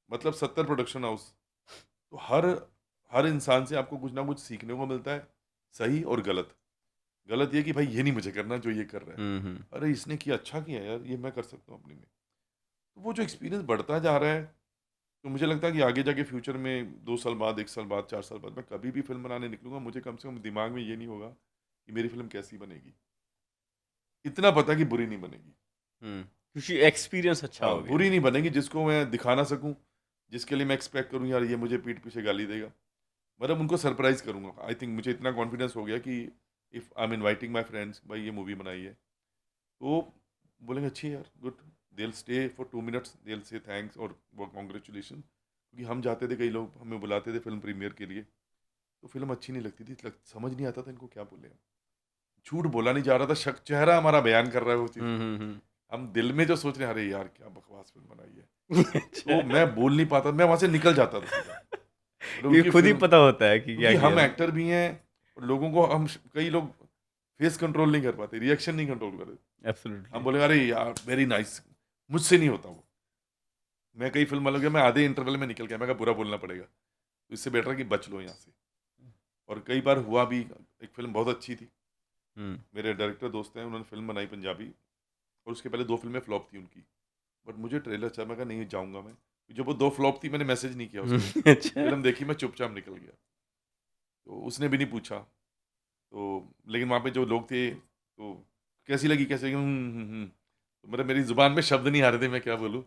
मतलब 70 प्रोडक्शन हाउस। तो हर हर इंसान से आपको कुछ ना कुछ सीखने को मिलता है, सही और गलत। गलत ये कि भाई ये नहीं मुझे करना जो ये कर रहा है, हम्म। अरे इसने किया, अच्छा किया यार, ये मैं कर सकता हूँ अपने में। तो वो जो एक्सपीरियंस बढ़ता जा रहा है, तो मुझे लगता है कि आगे जाके फ्यूचर में 2 साल बाद, 1 साल बाद, 4 साल बाद, मैं कभी भी फिल्म बनाने निकलूंगा, मुझे कम से कम दिमाग में ये नहीं होगा कि मेरी फिल्म कैसी बनेगी, इतना पता कि बुरी नहीं बनेगी। क्योंकि एक्सपीरियंस अच्छा हाँ, हो गया। बुरी नहीं बनेगी जिसको मैं दिखा ना सकूं, जिसके लिए मैं एक्सपेक्ट करूं यार ये मुझे पीठ पीछे गाली देगा, मतलब उनको सरप्राइज करूंगा। आई थिंक मुझे इतना कॉन्फिडेंस हो गया कि if I am inviting my friends, भाई ये मूवी बनाई है, तो बोलेंगे अच्छी है यार, good, they stay for 2 minutes, they say thanks और वो कॉन्ग्रेचुलेशन। क्योंकि हम जाते थे, कई लोग हमें बुलाते थे फिल्म प्रीमियर के लिए, तो फिल्म अच्छी नहीं लगती थी, समझ नहीं आता था इनको क्या बोले हम। झूठ बोला नहीं जा रहा था, शक चेहरा हमारा बयान कर रहा है वो चीज़, हम्म। हम दिल में जो सोच रहे हैं, अरे यार क्या बकवास फिल्म बनाई है, तो अच्छा। मैं बोल नहीं पाता, मैं वहाँ से निकल जाता था सीधा। और ये उनकी खुद ही फिल्म, पता होता है कि क्या क्योंकि किया हम था। एक्टर भी हैं, और लोगों को हम, कई लोग फेस कंट्रोल नहीं कर पाते, रिएक्शन नहीं कंट्रोल कर पाते। हम एब्सोल्युटली। बोले अरे यार वेरी नाइस, मुझसे नहीं होता वो। मैं कई फिल्म वालों के, मैं आधे इंटरवल में निकल गया, मैं कहा बुरा बोलना पड़ेगा, तो इससे बेटर है कि बच लो यहाँ से। और कई बार हुआ भी, एक फिल्म बहुत अच्छी थी, हम्म मेरे डायरेक्टर दोस्त हैं, उन्होंने फिल्म बनाई पंजाबी, और उसके पहले 2 फिल्में फ्लॉप थी उनकी, बट मुझे ट्रेलर अच्छा, मैं कहा नहीं जाऊँगा मैं। जब वो 2 फ्लॉप थी, मैंने मैसेज नहीं किया उसको, अच्छा। फिल्म देखी, मैं चुपचाप निकल गया। तो उसने भी नहीं पूछा। तो लेकिन वहाँ पे जो लोग थे, तो कैसी लगी, कैसे लगी, तो मतलब मेरी ज़ुबान में शब्द नहीं आ रहे थे मैं क्या बोलूँ।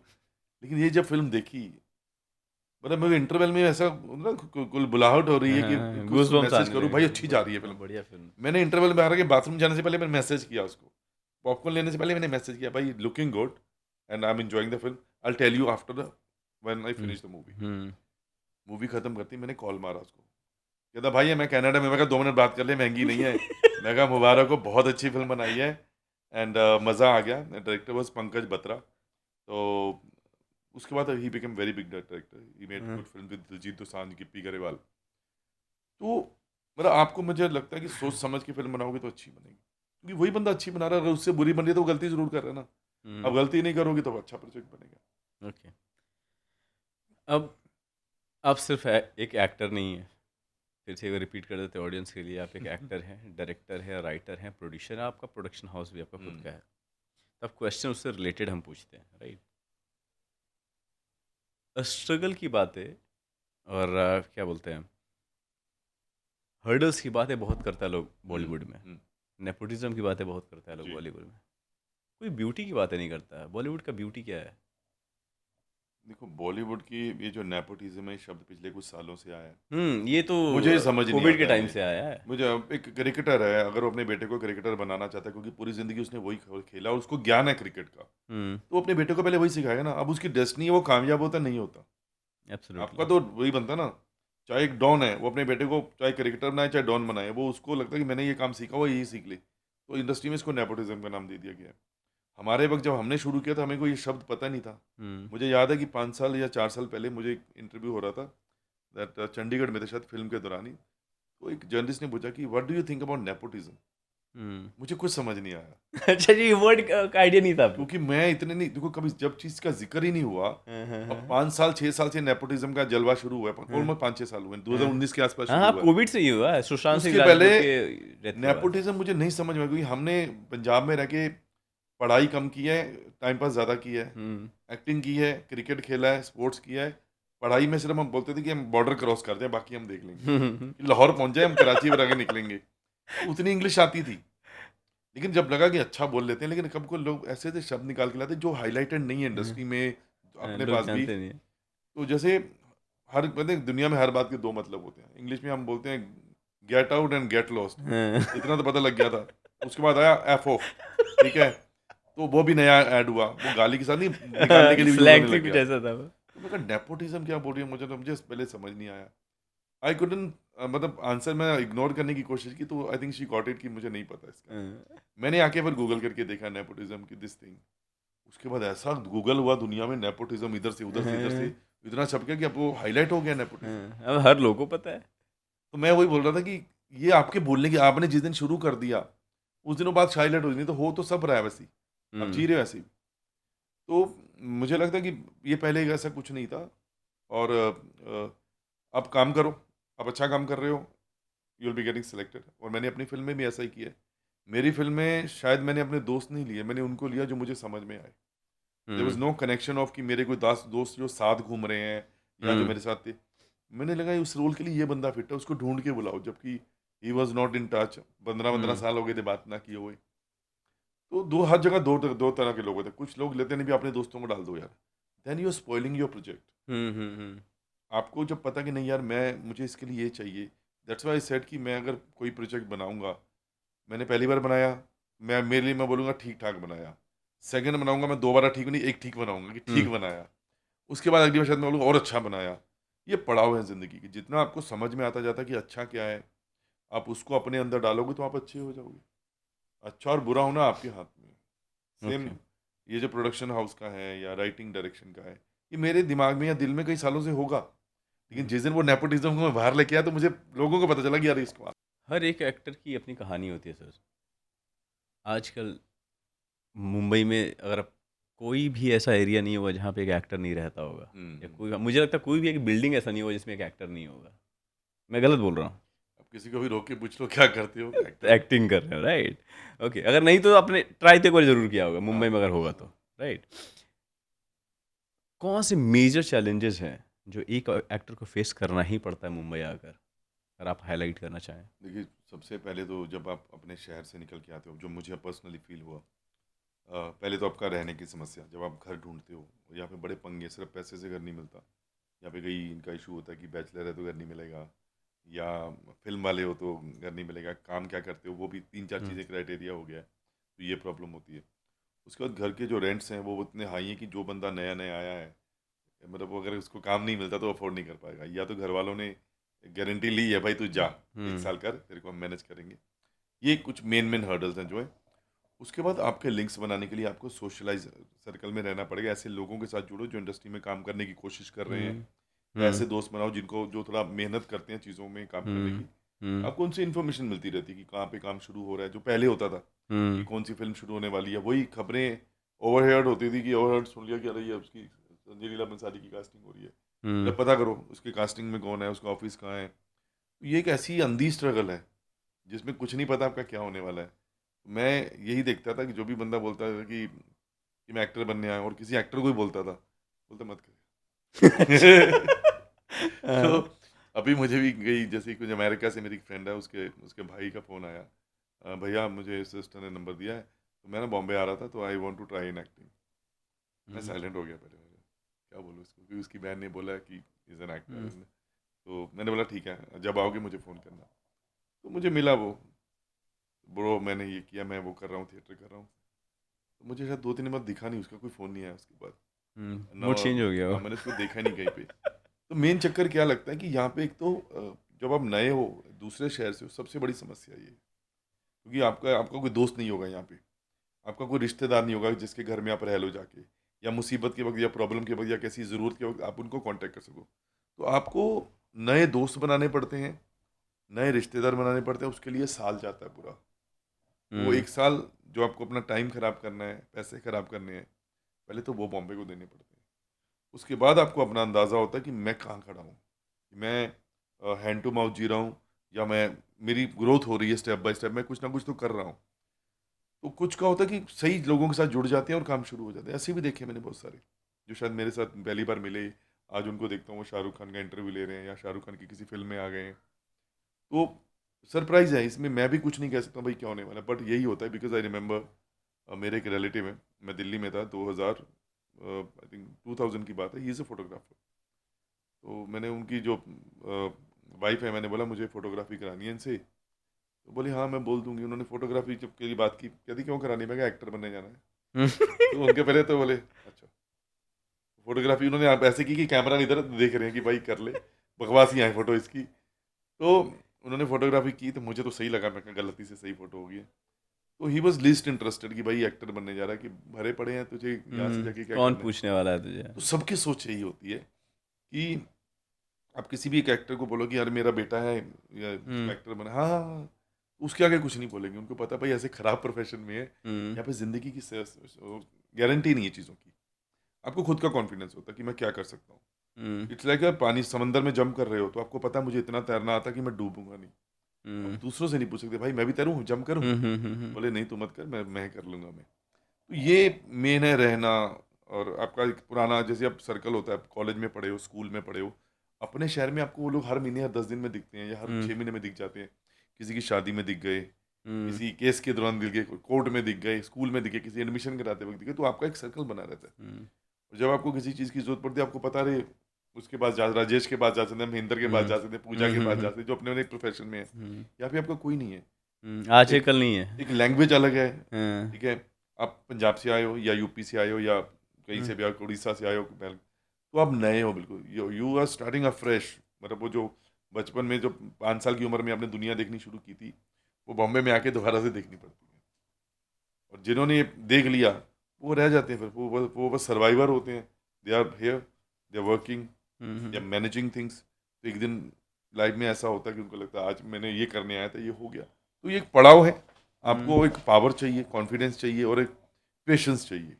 लेकिन ये जब फिल्म देखी, मतलब मेरे इंटरवल में ऐसा ना कुल बुलाहट हो रही है कि इनको गूज इसको बम्स मैसेज आने करूँ, लगे भाई थे। अच्छी जा रही है हाँ, फिल्म। बढ़िया फिल्म। मैंने इंटरवल में आ रहा कि बाथरूम जाने से पहले मैंने मैसेज किया उसको, पॉपकॉर्न लेने से पहले मैंने मैसेज किया, भाई looking good and I am enjoying the film, I tell you after the when I hmm finish the movie. Hmm movie खत्म करती मैंने कॉल मारा उसको, कहता भाई मैं कनाडा में, मैं कहा 2 मिनट बात कर ले, महंगी नहीं है। मैं कहा मुबारक हो, बहुत अच्छी फिल्म बनाई है, एंड मज़ा आ गया। Director was Pankaj Batra. तो उसके बाद ही become very big director, he made hmm good film with Diljit Dosanjh, Gippy Grewal. तो मतलब आपको मुझे लगता है कि सोच समझ के फिल्म बनाओगे तो अच्छी बनेगी, क्योंकि वही बंदा अच्छी बना रहा है, अगर उससे बुरी बन रही है तो वो गलती जरूर कर रहा है ना। अब गलती नहीं करोगे तो अच्छा प्रोजेक्ट बनेगा। ओके। अब आप सिर्फ एक एक्टर नहीं है, फिर से अगर रिपीट कर देते ऑडियंस के लिए, आप एक एक्टर हैं, डायरेक्टर है, राइटर हैं, प्रोड्यूसर है, आपका प्रोडक्शन हाउस भी आपका खुद का है। तब क्वेश्चन उससे रिलेटेड हम पूछते हैं, राइट? स्ट्रगल की बातें और क्या बोलते हैं, हर्डल्स की बातें बहुत करता है लोग बॉलीवुड में, नेपोटिज्म की बातें बहुत करता है लोग जी। बॉलीवुड में, कोई ब्यूटी की बातें नहीं करता है। बॉलीवुड का ब्यूटी क्या है? देखो बॉलीवुड की ये जो नेपोटिज्म है शब्द पिछले कुछ सालों से आया है, ये तो मुझे ये समझ नहीं कोविड के आता टाइम है। से आया है। मुझे अब एक क्रिकेटर है, अगर वो अपने बेटे को क्रिकेटर बनाना चाहता है क्योंकि पूरी जिंदगी उसने वही खेला और उसको ज्ञान है क्रिकेट का, हम्म। तो वो अपने बेटे को पहले वही सिखाएगा ना। अब उसकी डेस्टिनी है, वो कामयाब होता नहीं होता, आपका एब्सोल्युटली। तो वही बनता ना। चाहे एक डॉन है, वो अपने बेटे को चाहे क्रिकेटर बनाए चाहे डॉन बनाए, वो उसको लगता है कि मैंने ये काम सीखा, वो यही सीख ले। तो इंडस्ट्री में इसको नेपोटिज्म का नाम दे दिया गया है। हमारे वक्त जब हमने शुरू किया था हमें कोई ये शब्द पता नहीं था। हम्म। मुझे याद है कि 5 साल या 4 साल पहले मुझे एक इंटरव्यू हो रहा था, दैट चंडीगढ़ में थे शायद फिल्म के दौरान ही। तो एक जर्नलिस्ट ने पूछा कि what do you think about nepotism. Hmm. मुझे कुछ समझ नहीं आया, अच्छा जी, वर्ड का आइडिया नहीं था आपको? क्योंकि मैं इतने नहीं, देखो कभी जब चीज़ का जिक्र ही नहीं हुआ। हाँ, हाँ, अब हाँ। 5 साल 6 साल से नेपोटिज्म का जलवा शुरू हुआ है, हाँ, ऑलमोस्ट 5-6 साल हुए हैं, हाँ। 2019 के आसपास हाँ, शुरू हाँ, हुआ है। कोविड से ही हुआ है, सुशांत सिंह उसके पहले राजपूत के डेथ के बाद। नेपोटिज्म मुझे नहीं समझ में आया, क्योंकि हमने पंजाब में रह के पढ़ाई कम की है, टाइम पास ज़्यादा किया है, हम्म। एक्टिंग की है, क्रिकेट खेला है, स्पोर्ट्स किया है। पढ़ाई में सिर्फ हम बोलते थे कि हम बॉर्डर क्रॉस कर जाए, बाकी हम देख लेंगे, कि लाहौर पहुंच जाए, हम कराची में रह के निकलेंगे। तो उतनी इंग्लिश आती थी, लेकिन जब लगा कि अच्छा बोल लेते हैं, लेकिन कब को लोग ऐसे ऐसे शब्द निकाल के लाते जो हाईलाइटेड नहीं है इंडस्ट्री में, अपने लोग पास भी। जानते नहीं है। तो जैसे हर मतलब दुनिया में हर बात के दो मतलब होते हैं। इंग्लिश में हम बोलते हैं get out and get lost, हाँ। इतना तो पता लग गया था। उसके बाद आया एफ ऑफ, ठीक है, तो वो भी नया ऐड हुआ, वो गाली के साथ नहीं, निकालने के लिए यूज स्लैंग होने से लग कुछ गया। ऐसा था वो। तो मैं कहा नेपोटिज्म क्या बोल रही है, मुझे पहले समझ नहीं आया। आई कुडन मतलब आंसर मैं इग्नोर करने की कोशिश की, तो I think she got it कि मुझे नहीं पता इसका। हाँ। मैंने आके फिर गूगल करके देखा नेपोटिज्म की दिस थिंग। उसके बाद ऐसा गूगल हुआ दुनिया में, नेपोटिज्म इधर से उधर से इधर से हाँ। इतना छप गया कि अब वो हाईलाइट हो गया नेपोटिज्म। हाँ, अब हर लोगों को पता है। तो मैं वही बोल रहा था कि ये आपके बोलने की, आपने जिस दिन शुरू कर दिया उस दिनों बाद हाईलाइट हो, नहीं तो हो तो सब रहा है वैसे ही, आप जी रहे हो वैसे ही। तो मुझे लगता है कि ये पहले ऐसा कुछ नहीं था। और अब काम करो, आप अच्छा काम कर रहे हो, you will be getting selected. और मैंने अपनी फिल्म में भी ऐसा ही किया है। मेरी फिल्म में शायद मैंने अपने दोस्त नहीं लिए, मैंने उनको लिया जो मुझे समझ में आए। There was no connection of कि मेरे कोई दोस्त जो साथ घूम रहे हैं या जो मेरे साथ थे। मैंने लगा उस रोल के लिए ये बंदा फिट है, उसको ढूंढ के बुलाओ, जबकि ही वॉज नॉट इन टच। 15-15 साल हो गए थे बात ना किए हुए। तो हर जगह दो तरह के लोग होते हैं। कुछ लोग लेते नहीं भी, अपने दोस्तों को डाल दो यार, then you are spoiling your project. Hmm. आपको जब पता कि नहीं यार मुझे इसके लिए ये चाहिए, दैट्स वाई सेड कि मैं अगर कोई प्रोजेक्ट बनाऊंगा, मैंने पहली बार बनाया, मेरे लिए मैं बोलूँगा ठीक ठाक बनाया। सेकंड बनाऊंगा मैं, 2 बार ठीक नहीं, एक ठीक बनाऊंगा कि ठीक बनाया। उसके बाद अगली बार शायद मैं बोलूँगा और अच्छा बनाया। ये पड़ाव है ज़िंदगी की, जितना आपको समझ में आता जाता है कि अच्छा क्या है, आप उसको अपने अंदर डालोगे तो आप अच्छे हो जाओगे। अच्छा और बुरा होना आपके हाथ में। Same okay. ये जो प्रोडक्शन हाउस का है या राइटिंग डायरेक्शन का है, ये मेरे दिमाग में या दिल में कई सालों से होगा, लेकिन जिस दिन वो नेपोटिज्म को मैं बाहर लेके आया तो मुझे लोगों को पता चला कि यार इसको। हर एक एक्टर की अपनी कहानी होती है सर। आजकल मुंबई में अगर आप, कोई भी ऐसा एरिया नहीं होगा जहाँ पे एक एक्टर नहीं रहता होगा, या कोई, मुझे लगता है कोई भी एक बिल्डिंग ऐसा नहीं होगा जिसमें एक एक्टर नहीं होगा। मैं गलत बोल रहा हूँ? अब किसी को भी रोक के पूछ लो क्या करते हो, एक्टर। एक्टिंग कर रहे हो, राइट? ओके, अगर नहीं तो आपने ट्राई तो एक बार जरूर किया होगा हाँ मुंबई में अगर होगा तो, राइट? कौन से मेजर चैलेंजेस हैं जो एक एक्टर को फेस करना ही पड़ता है मुंबई आकर, अगर आप हाईलाइट करना चाहें? देखिए, सबसे पहले तो जब आप अपने शहर से निकल के आते हो, जो मुझे पर्सनली फील हुआ, पहले तो आपका रहने की समस्या, जब आप घर ढूंढते हो। यहाँ पे बड़े पंगे, सिर्फ पैसे से घर नहीं मिलता। यहाँ पे कई इनका इशू होता है कि बैचलर है तो घर नहीं मिलेगा, या फिल्म वाले हो तो घर नहीं मिलेगा, काम क्या करते हो, वो भी 3-4 हम्म। चीज़ें क्राइटेरिया हो गया है। तो ये प्रॉब्लम होती है। उसके बाद घर के जो रेंट्स हैं वो इतने हाई हैं कि जो बंदा नया नया आया है, मतलब वो अगर उसको काम नहीं मिलता तो अफोर्ड नहीं कर पाएगा, या तो घर वालों ने गारंटी ली है भाई तू जा, 1 साल कर, तेरे को हम मैनेज करेंगे। ये कुछ मेन हर्डल्स हैं जो है। उसके बाद आपके लिंक्स बनाने के लिए आपको सोशलाइज सर्कल में रहना पड़ेगा। ऐसे लोगों के साथ जुड़ो जो इंडस्ट्री में काम करने की कोशिश कर रहे हैं, हम्म। या ऐसे हम्म। दोस्त बनाओ जिनको जो थोड़ा मेहनत करते हैं चीज़ों में काम करने हम्म। की। आपको उनसे इन्फॉर्मेशन मिलती रहती है कि कहाँ पे काम शुरू हो रहा है, जो पहले होता था कि कौन सी फिल्म शुरू होने वाली है। वही खबरें ओवरहेड होती थी कि ओवरहेड सुन लिया कि अरे ये उसकी संजय लीला बंसाली की कास्टिंग हो रही है, पहले पता करो उसकी कास्टिंग में कौन है, उसका ऑफिस कहाँ है। तो ये एक ऐसी अंधी स्ट्रगल है जिसमें कुछ नहीं पता आपका क्या होने वाला है। मैं यही देखता था कि जो भी बंदा बोलता था कि मैं एक्टर बनने आया हूँ, और किसी एक्टर को ही बोलता था, बोलता मत कर। तो अभी मुझे भी गई, जैसे कुछ अमेरिका से मेरी फ्रेंड है, उसके उसके भाई का फ़ोन आया, भैया मुझे सिस्टर ने नंबर दिया है, तो मैं ना बॉम्बे आ रहा था, तो I want to try in acting. मैं साइलेंट हो गया पहले, मुझे क्या बोलूँ इसको, क्योंकि उसकी बहन ने बोला कि इज़ एन एक्टर। तो मैंने बोला ठीक है, जब आओगे मुझे फ़ोन करना। तो मुझे मिला वो, ब्रो मैंने ये किया, मैं वो कर रहा हूँ, थिएटर कर रहा हूँ। तो मुझे शायद 2-3 बार दिखा नहीं, उसका कोई फ़ोन नहीं आया उसके बाद ना। मूड चेंज हो गया हाँ, वो। मैंने उसको देखा ही नहीं कहीं पे। तो मेन चक्कर क्या लगता है कि यहाँ पे एक तो जब आप नए हो, दूसरे शहर से हो, सबसे बड़ी समस्या ये है, क्योंकि आपका आपका कोई दोस्त नहीं होगा यहाँ पे, आपका कोई रिश्तेदार नहीं होगा जिसके घर में आप रह लो जाके, या मुसीबत के वक्त या प्रॉब्लम के वक्त या किसी ज़रूरत के वक्त आप उनको कांटेक्ट कर सको। तो आपको नए दोस्त बनाने पड़ते हैं, नए रिश्तेदार बनाने पड़ते हैं, उसके लिए साल जाता है पूरा। वो एक साल जो आपको अपना टाइम ख़राब करना है, पैसे ख़राब करने हैं, पहले तो वो बॉम्बे को देने पड़ते हैं। उसके बाद आपको अपना अंदाज़ा होता है कि मैं कहाँ खड़ा हूँ, मैं हैंड टू माउथ जी रहा हूँ, या मैं मेरी ग्रोथ हो रही है स्टेप बाय स्टेप, मैं कुछ ना कुछ तो कर रहा हूँ। तो कुछ का होता है कि सही लोगों के साथ जुड़ जाते हैं और काम शुरू हो जाते हैं। ऐसे भी देखे मैंने बहुत सारे, जो शायद मेरे साथ पहली बार मिले, आज उनको देखता हूँ वो शाहरुख खान का इंटरव्यू ले रहे हैं या शाहरुख खान की किसी फिल्म में आ गए हैं। तो सरप्राइज़ है इसमें, मैं भी कुछ नहीं कह सकता भाई क्या होने वाला है, बट यही होता है। बिकॉज आई रिमेंबर मेरे एक रिलेटिव है, मैं दिल्ली में था 2000 आई थिंक 2000 की बात है, ही इज़ अ फोटोग्राफर। तो मैंने उनकी जो वाइफ है, मैंने बोला मुझे फ़ोटोग्राफी करानी है इनसे। तो बोली हाँ मैं बोल दूंगी। उन्होंने फ़ोटोग्राफी जब की बात की, कहती क्यों करानी है? मैं क्या एक्टर बनने जाना है? तो उनके पहले तो बोले अच्छा। फोटोग्राफी उन्होंने आप ऐसे की कि कैमरा इधर देख रहे हैं कि भाई कर ले, बकवास ही आए फ़ोटो इसकी। तो उन्होंने फ़ोटोग्राफी की, तो मुझे तो सही लगा, मैं कहा गलती से सही फ़ोटो होगी। तो ही वॉज लीस्ट इंटरेस्टेड कि भाई एक्टर बनने जा रहा है, कि भरे पड़े हैं तुझे यहाँ से जाके क्या कौन करना है। पूछने वाला है तुझे? तो सबकी सोच यही होती है कि आप किसी भी एक एक्टर को बोलो कि यार मेरा बेटा है या इसको एक्टर बना, हाँ हाँ हाँ, उसके आगे कुछ नहीं बोलेंगे। उनको पता है भाई ऐसे खराब प्रोफेशन में है, यहाँ पे ज़िंदगी की गारंटी नहीं है चीज़ों की। आपको खुद का कॉन्फिडेंस होता है कि मैं क्या कर सकता हूँ। इट्स लाइक पानी समंदर में जंप कर रहे हो, तो आपको पता है मुझे इतना तैरना आता है कि मैं डूबूंगा नहीं। अब दूसरों से नहीं पूछ सकते भाई मैं भी तैरूँ, जंप करूँ? बोले नहीं तू मत कर, मैं कर लूँगा मैं। तो ये मेन है रहना। और आपका एक पुराना जैसे अब सर्कल होता है, आप कॉलेज में पढ़े हो, स्कूल में पढ़े हो, अपने शहर में आपको वो लोग हर महीने हर 10 दिन में दिखते हैं या हर 6 महीने में दिख जाते हैं। किसी की शादी में दिख गए, किसी केस के दौरान दिख गए, कोर्ट में दिख गए, स्कूल में दिखे, किसी एडमिशन कराते वक्त दिखे। तो आपका एक सर्कल बना रहता है। और जब आपको किसी चीज़ की जरूरत पड़ती है, आपको पता रहे उसके पास जा, राजेश के पास जा सकते हैं, महेंद्र के पास जा सकते हैं, पूजा के पास जा सकते हैं, जो अपने एक प्रोफेशन में है। यहाँ पे आपका कोई नहीं है। आज है एक कल नहीं है। एक लैंग्वेज अलग है, हाँ, ठीक है। आप पंजाब से आए हो या यूपी से आए हो या कहीं से भी आए हो, उड़ीसा से आए हो, तो आप नए हो बिल्कुल, you are starting a fresh. मतलब वो जो बचपन में जो 5 साल की उम्र में आपने दुनिया देखनी शुरू की थी, वो बॉम्बे में आके दोबारा से देखनी पड़ती है। और जिन्होंने ये देख लिया वो रह जाते हैं, फिर वो बस सर्वाइवर होते हैं। They are here, they are working, they are managing things. तो एक दिन लाइफ में ऐसा होता है कि उनको लगता है आज मैंने ये करने आया था, ये हो गया। तो ये एक पड़ाव है। आपको एक पावर चाहिए, कॉन्फिडेंस चाहिए और एक पेशेंस चाहिए।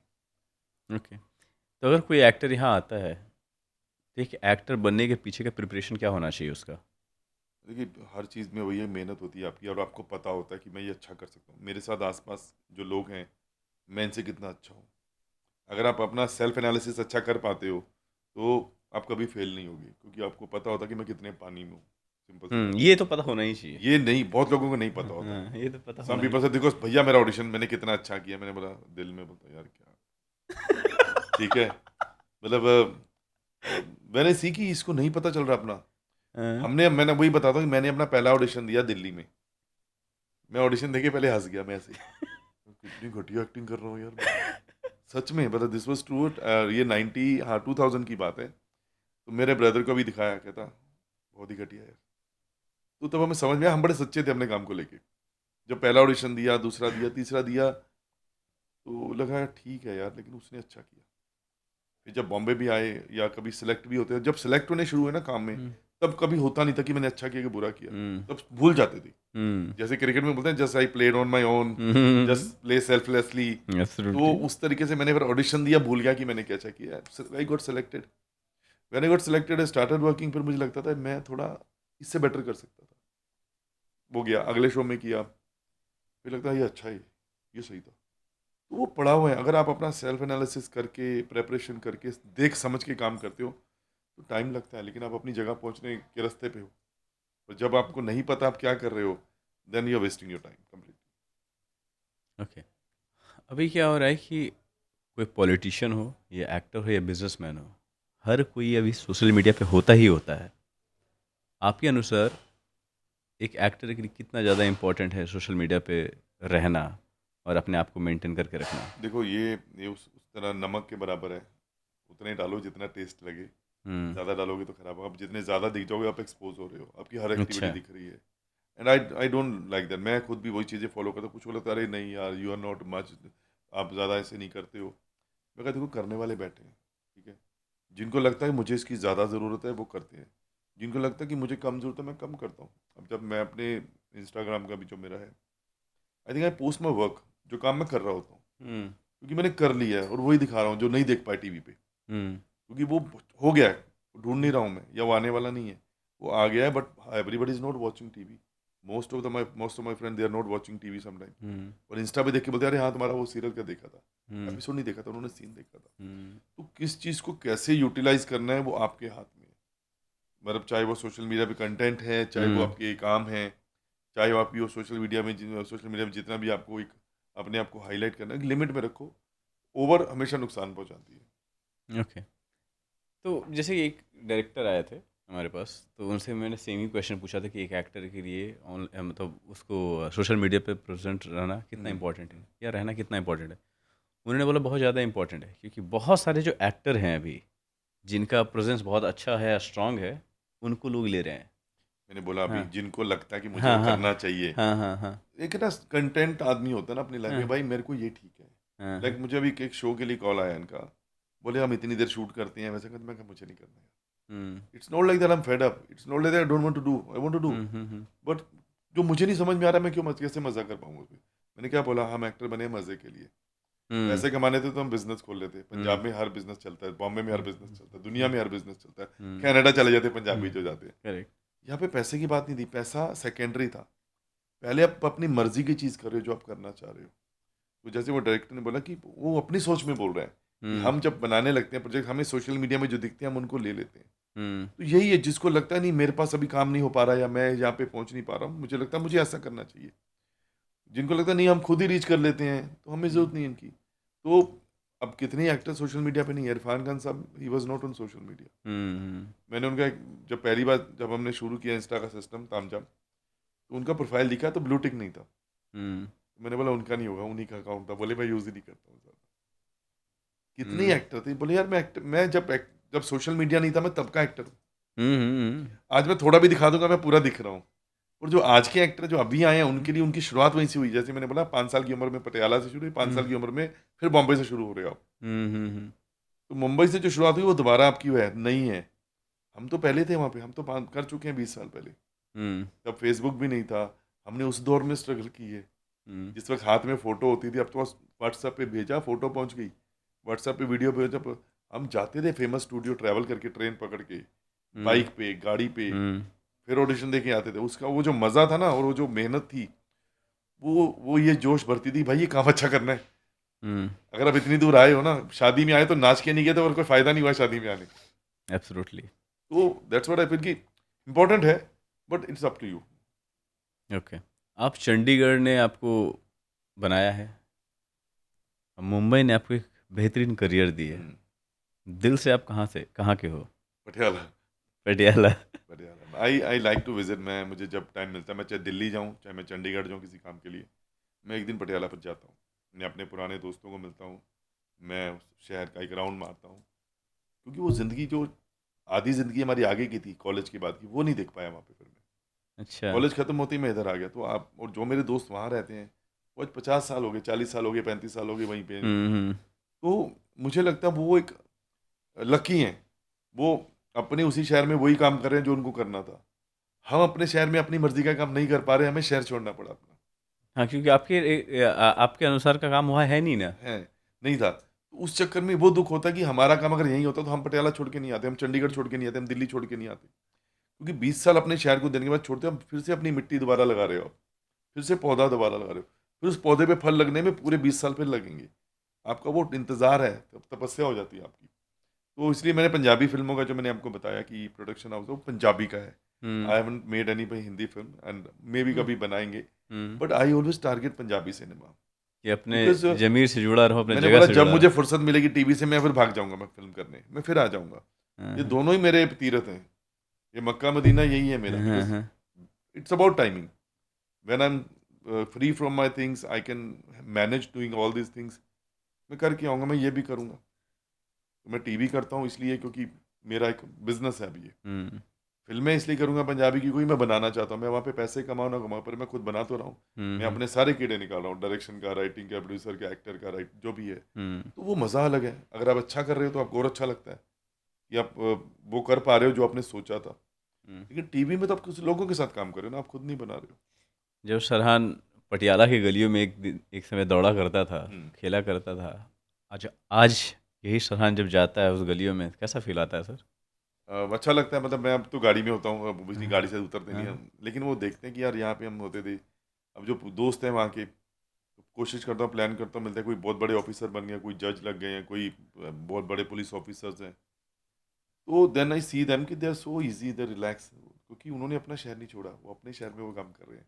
ओके। तो अगर कोई एक्टर यहाँ आता है, तो एक एक्टर बनने के पीछे का प्रिपरेशन क्या होना चाहिए उसका? देखिए हर चीज़ में वही है, मेहनत होती है आपकी, और आपको पता होता है कि मैं ये अच्छा कर सकता हूँ। मेरे साथ आसपास जो लोग हैं, मैं इनसे कितना अच्छा हूँ। अगर आप अपना सेल्फ एनालिसिस अच्छा कर पाते हो, तो आप कभी फेल नहीं होगी, क्योंकि आपको पता होता है कि मैं कितने पानी में हूँ। सिंपल सी बात। ये तो पता होना ही चाहिए। ये नहीं, बहुत लोगों को नहीं पता होता। हाँ, ये तो पता सम होना ही पीपल से देखो भैया मेरा ऑडिशन मैंने कितना अच्छा किया, मैंने बोला दिल में बोलता यार क्या, ठीक है। मतलब मैंने सीखी, इसको नहीं पता चल रहा अपना। हाँ, मैंने वही बताता हूँ कि मैंने अपना पहला ऑडिशन दिया दिल्ली में। मैं ऑडिशन देके पहले हंस गया, मैं ऐसे ही, कितनी घटिया एक्टिंग कर रहा हूँ यार मैं। सच में मतलब दिस वाज ट्रू। ये 2000 की बात है। तो मेरे ब्रदर को भी दिखाया, कहता बहुत ही घटिया है। तो तब हमें समझ में आया हम बड़े सच्चे थे अपने काम को लेके। जब पहला ऑडिशन दिया, दूसरा दिया, तीसरा दिया, तो लगा यार ठीक है यार, लेकिन उसने अच्छा किया। फिर जब बॉम्बे भी आए या कभी सिलेक्ट भी होते हैं, जब सिलेक्ट होने शुरू हुए ना काम में, तब कभी होता नहीं था कि मैंने अच्छा किया कि बुरा किया, हम्म तब भूल जाते थे। हम्म जैसे क्रिकेट में बोलते हैं just I played on my own, just play selflessly. तो एब्सोल्युटली उस तरीके से मैंने फिर ऑडिशन दिया, भूल गया कि मैंने क्या अच्छा किया। I got selected, when I got selected I started working. फिर मुझे लगता था मैं थोड़ा इससे बेटर कर सकता था, वो गया अगले शो में किया, फिर लगता है ये अच्छा है, ये सही था। तो वो पड़ा हुआ है, अगर आप अपना सेल्फ एनालिसिस करके प्रेपरेशन करके देख समझ के काम करते हो तो टाइम लगता है, लेकिन आप अपनी जगह पहुंचने के रास्ते पे हो। और जब आपको नहीं पता आप क्या कर रहे हो, then you are wasting your time completely. Okay. अभी क्या हो रहा है कि कोई पॉलिटिशियन हो या एक्टर हो या बिजनेसमैन हो, हर कोई अभी सोशल मीडिया पे होता ही होता है। आपके अनुसार एक एक्टर के लिए कितना ज़्यादा इम्पोर्टेंट है सोशल मीडिया पे रहना और अपने आप को मेंटेन करके रखना? देखो ये उस तरह नमक के बराबर है, उतना ही डालो जितना टेस्ट लगे। हम्म ज़्यादा डालोगे तो खराब होगा, आप जितने ज़्यादा दिख जाओगे आप एक्सपोज हो रहे हो, आपकी हर एक्टिविटी अच्छा। दिख रही है। And I don't like that. मैं खुद भी वही चीज़ें फॉलो करता हूँ। कुछ बोला अरे नहीं यार यू आर नॉट मच, आप ज़्यादा ऐसे नहीं करते हो। मैं कहता देखो करने वाले बैठे हैं, ठीक है। जिनको लगता है मुझे इसकी ज़्यादा ज़रूरत है वो करते हैं, जिनको लगता है कि मुझे कम ज़रूरत है मैं कम करता हूँ। अब जब मैं अपने इंस्टाग्राम का भी जो मेरा है, I think I post my work, जो काम मैं कर रहा होता हूँ, हम्म क्योंकि मैंने कर लिया है और वही दिखा रहा हूँ जो नहीं देख पाए टीवी पे, हम्म क्योंकि वो हो गया है, ढूंढ नहीं रहा हूँ मैं, या वो आने वाला नहीं है, वो आ गया है। But everybody is not watching TV, most of my friend they are not watching TV sometime. Hmm और इंस्टा पे देख के बोलते हैं अरे हाँ तुम्हारा वो सीरियल का देखा था, हम्म एपिसोड नहीं देखा था, उन्होंने सीन देखा था। हम्म तो किस चीज़ को कैसे यूटिलाइज करना है वो आपके हाथ में है। मतलब चाहे वो सोशल मीडिया पे कंटेंट है, चाहे वो हम्म आपके काम है, चाहे वो आपकी वो सोशल मीडिया में जितना भी आपको एक अपने आप को हाईलाइट करना है, लिमिट में रखो। ओवर हमेशा नुकसान पहुंचाती है। ओके। तो जैसे कि एक डायरेक्टर आए थे हमारे पास, तो उनसे मैंने सेम ही क्वेश्चन पूछा था कि एक एक्टर के लिए मतलब उसको सोशल मीडिया पे प्रेजेंट रहना कितना हम्म, इंपॉर्टेंट है या रहना कितना इंपॉर्टेंट है। उन्होंने बोला बहुत ज़्यादा इंपॉर्टेंट है, क्योंकि बहुत सारे जो एक्टर हैं अभी जिनका प्रेजेंस बहुत अच्छा है, स्ट्रांग है, उनको लोग ले रहे हैं। मैंने बोला अभी हाँ जिनको लगता है कि मुझे हाँ वो हाँ करना चाहिए। हाँ हाँ हाँ एक ना कंटेंट आदमी होता है ना अपनी लाइफ में, हाँ भाई मेरे को ये ठीक है। हाँ लाइक हाँ मुझे अभी एक शो के लिए कॉल आया इनका, बोले हम इतनी देर शूट करते हैं वैसे करते हैं। मैं कहा मुझे नहीं करना है। Hmm it's not like that I am fed up, it's not like that I don't want to do, I want to do. Hmm. But जो मुझे नहीं समझ में आ रहा मैं क्यों कैसे मजा कर पाऊंगा उसमें। मैंने क्या बोला, हम एक्टर बने हैं मजे के लिए, हम्म पैसे कमाने थे तो हम बिजनेस खोल लेते। हम्म पंजाब में हर बिजनेस चलता है, बॉम्बे में हर बिजनेस चलता है, दुनिया हम्म में हर बिजनेस चलता है। हम्म कनाडा चले जाते पंजाबी जो जाते हैं। करेक्ट। यहाँ पे पैसे की बात नहीं थी, पैसा सेकेंडरी था। पहले आप अपनी मर्जी की चीज़ कर रहे हो जो आप करना चाह रहे हो। तो जैसे वो डायरेक्टर ने बोला कि वो अपनी सोच में बोल रहा है कि हम्म हम जब बनाने लगते हैं प्रोजेक्ट, हमें सोशल मीडिया में जो दिखते हैं हम उनको ले लेते हैं। हम्म तो यही है, जिसको लगता है नहीं मेरे पास अभी काम नहीं हो पा रहा या मैं यहाँ पे पहुँच नहीं पा रहा हूँ, मुझे लगता है मुझे ऐसा करना चाहिए। जिनको लगता है नहीं हम खुद ही रीच कर लेते हैं तो हमें ज़रूरत नहीं है इनकी। तो अब कितने एक्टर सोशल मीडिया पे नहीं है। इरफान खान साहब he was not on social media. Hmm मैंने उनका जब पहली बार जब हमने शुरू किया इंस्टा का सिस्टम तामझाम, तो उनका प्रोफाइल दिखा तो ब्लू टिक नहीं था। हम्म तो मैंने बोला उनका नहीं होगा, उन्हीं का अकाउंट था। बोले मैं यूज़ ही नहीं करता हूँ ज़्यादा। कितने हम्म एक्टर थे, बोले यार मैं जब सोशल मीडिया नहीं था मैं तब का एक्टर हूँ। हम्म आज मैं थोड़ा भी दिखा दूंगा मैं पूरा दिख रहा हूँ। और जो आज के एक्टर जो अभी आए हैं उनके लिए उनकी शुरुआत वहीं से हुई। जैसे मैंने बोला 5 साल की उम्र में पटियाला से शुरू हुई, 5 साल की उम्र में फिर बॉम्बे से शुरू हो रहे हो आप। हम्म तो मुंबई से जो शुरुआत हुई वो दोबारा आपकी वो है नहीं है। हम तो पहले थे वहाँ पे, हम तो कर चुके हैं 20 साल पहले। हम्म तब फेसबुक भी नहीं था, हमने उस दौर में स्ट्रगल की है। जिस वक्त हाथ में फ़ोटो होती थी, अब तो व्हाट्सएप पे भेजा फ़ोटो पहुंच गई, व्हाट्सएप पे वीडियो भेजा। हम जाते थे फेमस स्टूडियो ट्रैवल करके ट्रेन पकड़ के, बाइक पे गाड़ी पे, हम्म फिर ऑडिशन देके आते थे। उसका वो जो मज़ा था ना और वो जो मेहनत थी, वो ये जोश भरती थी भाई ये काम अच्छा करना है। हम्म अगर आप इतनी दूर आए हो ना, शादी में आए तो नाच के नहीं गए तो और कोई फ़ायदा नहीं हुआ शादी में आने का। एब्सोल्युटली। तो दैट्स व्हाट आई फील कि इम्पोर्टेंट है, but it's up to you. Okay. आप चंडीगढ़ ने आपको बनाया है, मुंबई ने आपको एक बेहतरीन करियर दी है। दिल से आप कहाँ के हो? Patiala. Patiala. Patiala I like to visit. मुझे जब टाइम मिलता है, मैं चाहे दिल्ली जाऊँ चाहे मैं चंडीगढ़ जाऊँ किसी काम के लिए, मैं एक दिन पटियाला पर जाता हूँ। मैं अपने पुराने दोस्तों को मिलता हूँ, मैं उस शहर का एक राउंड मारता हूँ। क्योंकि वो ज़िंदगी जो आधी ज़िंदगी हमारी आगे की थी कॉलेज के बाद की, वो नहीं देख पाया वहाँ पे। फिर मैं अच्छा। कॉलेज ख़त्म होते ही मैं इधर आ गया। तो आप और जो मेरे दोस्त वहाँ रहते हैं वो आज 50 साल हो गए, 40 साल हो गए, 35 साल हो गए वहीं पे। हम्म तो मुझे लगता है वो एक लकी हैं। वो अपने उसी शहर में वही काम कर रहे हैं जो उनको करना था। हम अपने शहर में अपनी मर्जी का काम नहीं कर पा रहे, हमें शहर छोड़ना पड़ा अपना। हाँ, क्योंकि आपके अनुसार का काम वहाँ है नहीं ना। है नहीं था, तो उस चक्कर में वो दुख होता कि हमारा काम अगर यहीं होता तो हम पटियाला छोड़ के नहीं आते, हम चंडीगढ़ छोड़ के नहीं आते, हम दिल्ली छोड़ के नहीं आते। क्योंकि 20 साल अपने शहर को देने के बाद छोड़ते हम, फिर से अपनी मिट्टी दोबारा लगा रहे हो, फिर से पौधा दोबारा लगा रहे हो, फिर उस पौधे पे फल लगने में पूरे 20 साल फिर लगेंगे। आपका वो इंतज़ार है, तब तपस्या हो जाती है आपकी। तो इसलिए मैंने पंजाबी फिल्मों का, जो मैंने आपको बताया कि प्रोडक्शन हाउस है, वो पंजाबी का है। Hmm. I haven't made any Hindi film, and maybe कभी बनाएंगे, hmm. But I always target Punjabi cinema. कि अपने बिकॉज जमीर से जुड़ा रहो, अपने मैंने जगह बोला से जब जुड़ा मुझे रहो। फुर्सत मिलेगी टीवी से, मैं फिर भाग जाऊंगा, मैं फिल्म करने, मैं फिर आ जाऊंगा। हाँ, ये हाँ, दोनों ही मेरे तीरथ हैं, ये मक्का मदीना यही है मेरा। हाँ, बिकॉज हाँ। It's about timing. When I am free from my things, I can manage doing all these things. मैं करके आऊँगा, मैं ये भी करूँगा। तो मैं टीवी करता हूँ इसलिए क्योंकि मेरा एक बिजनेस है अभी ये। हम्म। फिल्में इसलिए करूँगा पंजाबी की, क्योंकि मैं बनाना चाहता हूँ। मैं वहाँ पे पैसे कमाऊँ ना कमाऊँ, पर मैं खुद बना तो रहा हूँ। हम्म। मैं अपने सारे कीड़े निकाल रहा हूँ, डायरेक्शन का, राइटिंग का, प्रोड्यूसर का, एक्टर का, राइट जो भी है। हम्म। तो वो मज़ा अलग है। अगर आप अच्छा कर रहे हो तो आपको और अच्छा लगता है कि आप वो कर पा रहे हो जो आपने सोचा था। हम्म। लेकिन टीवी में तो आप कुछ लोगों के साथ काम कर रहे हो ना, आप खुद नहीं बना रहे हो। जब सरहान पटियाला की गलियों में एक समय दौड़ा करता था, हम्म। खेला करता था, आज आज यही सरहान जब जाता है उस गलियों में, कैसा फील आता है सर? अच्छा लगता है। मतलब मैं अब तो गाड़ी में होता हूँ, अब obviously हाँ, गाड़ी से उतरते नहीं हाँ, हम, लेकिन वो देखते हैं कि यार यहाँ पे हम होते थे। अब जो दोस्त हैं वहाँ के, कोशिश करता हूँ, प्लान करता हूँ, मिलता है, कोई बहुत बड़े ऑफिसर बन गया, कोई जज लग गए हैं, कोई बहुत बड़े पुलिस ऑफिसर्स हैं। तो देन आई सी देम कि they are so easy, they relax, क्योंकि उन्होंने अपना शहर नहीं छोड़ा, वो अपने शहर में वो काम कर रहे हैं।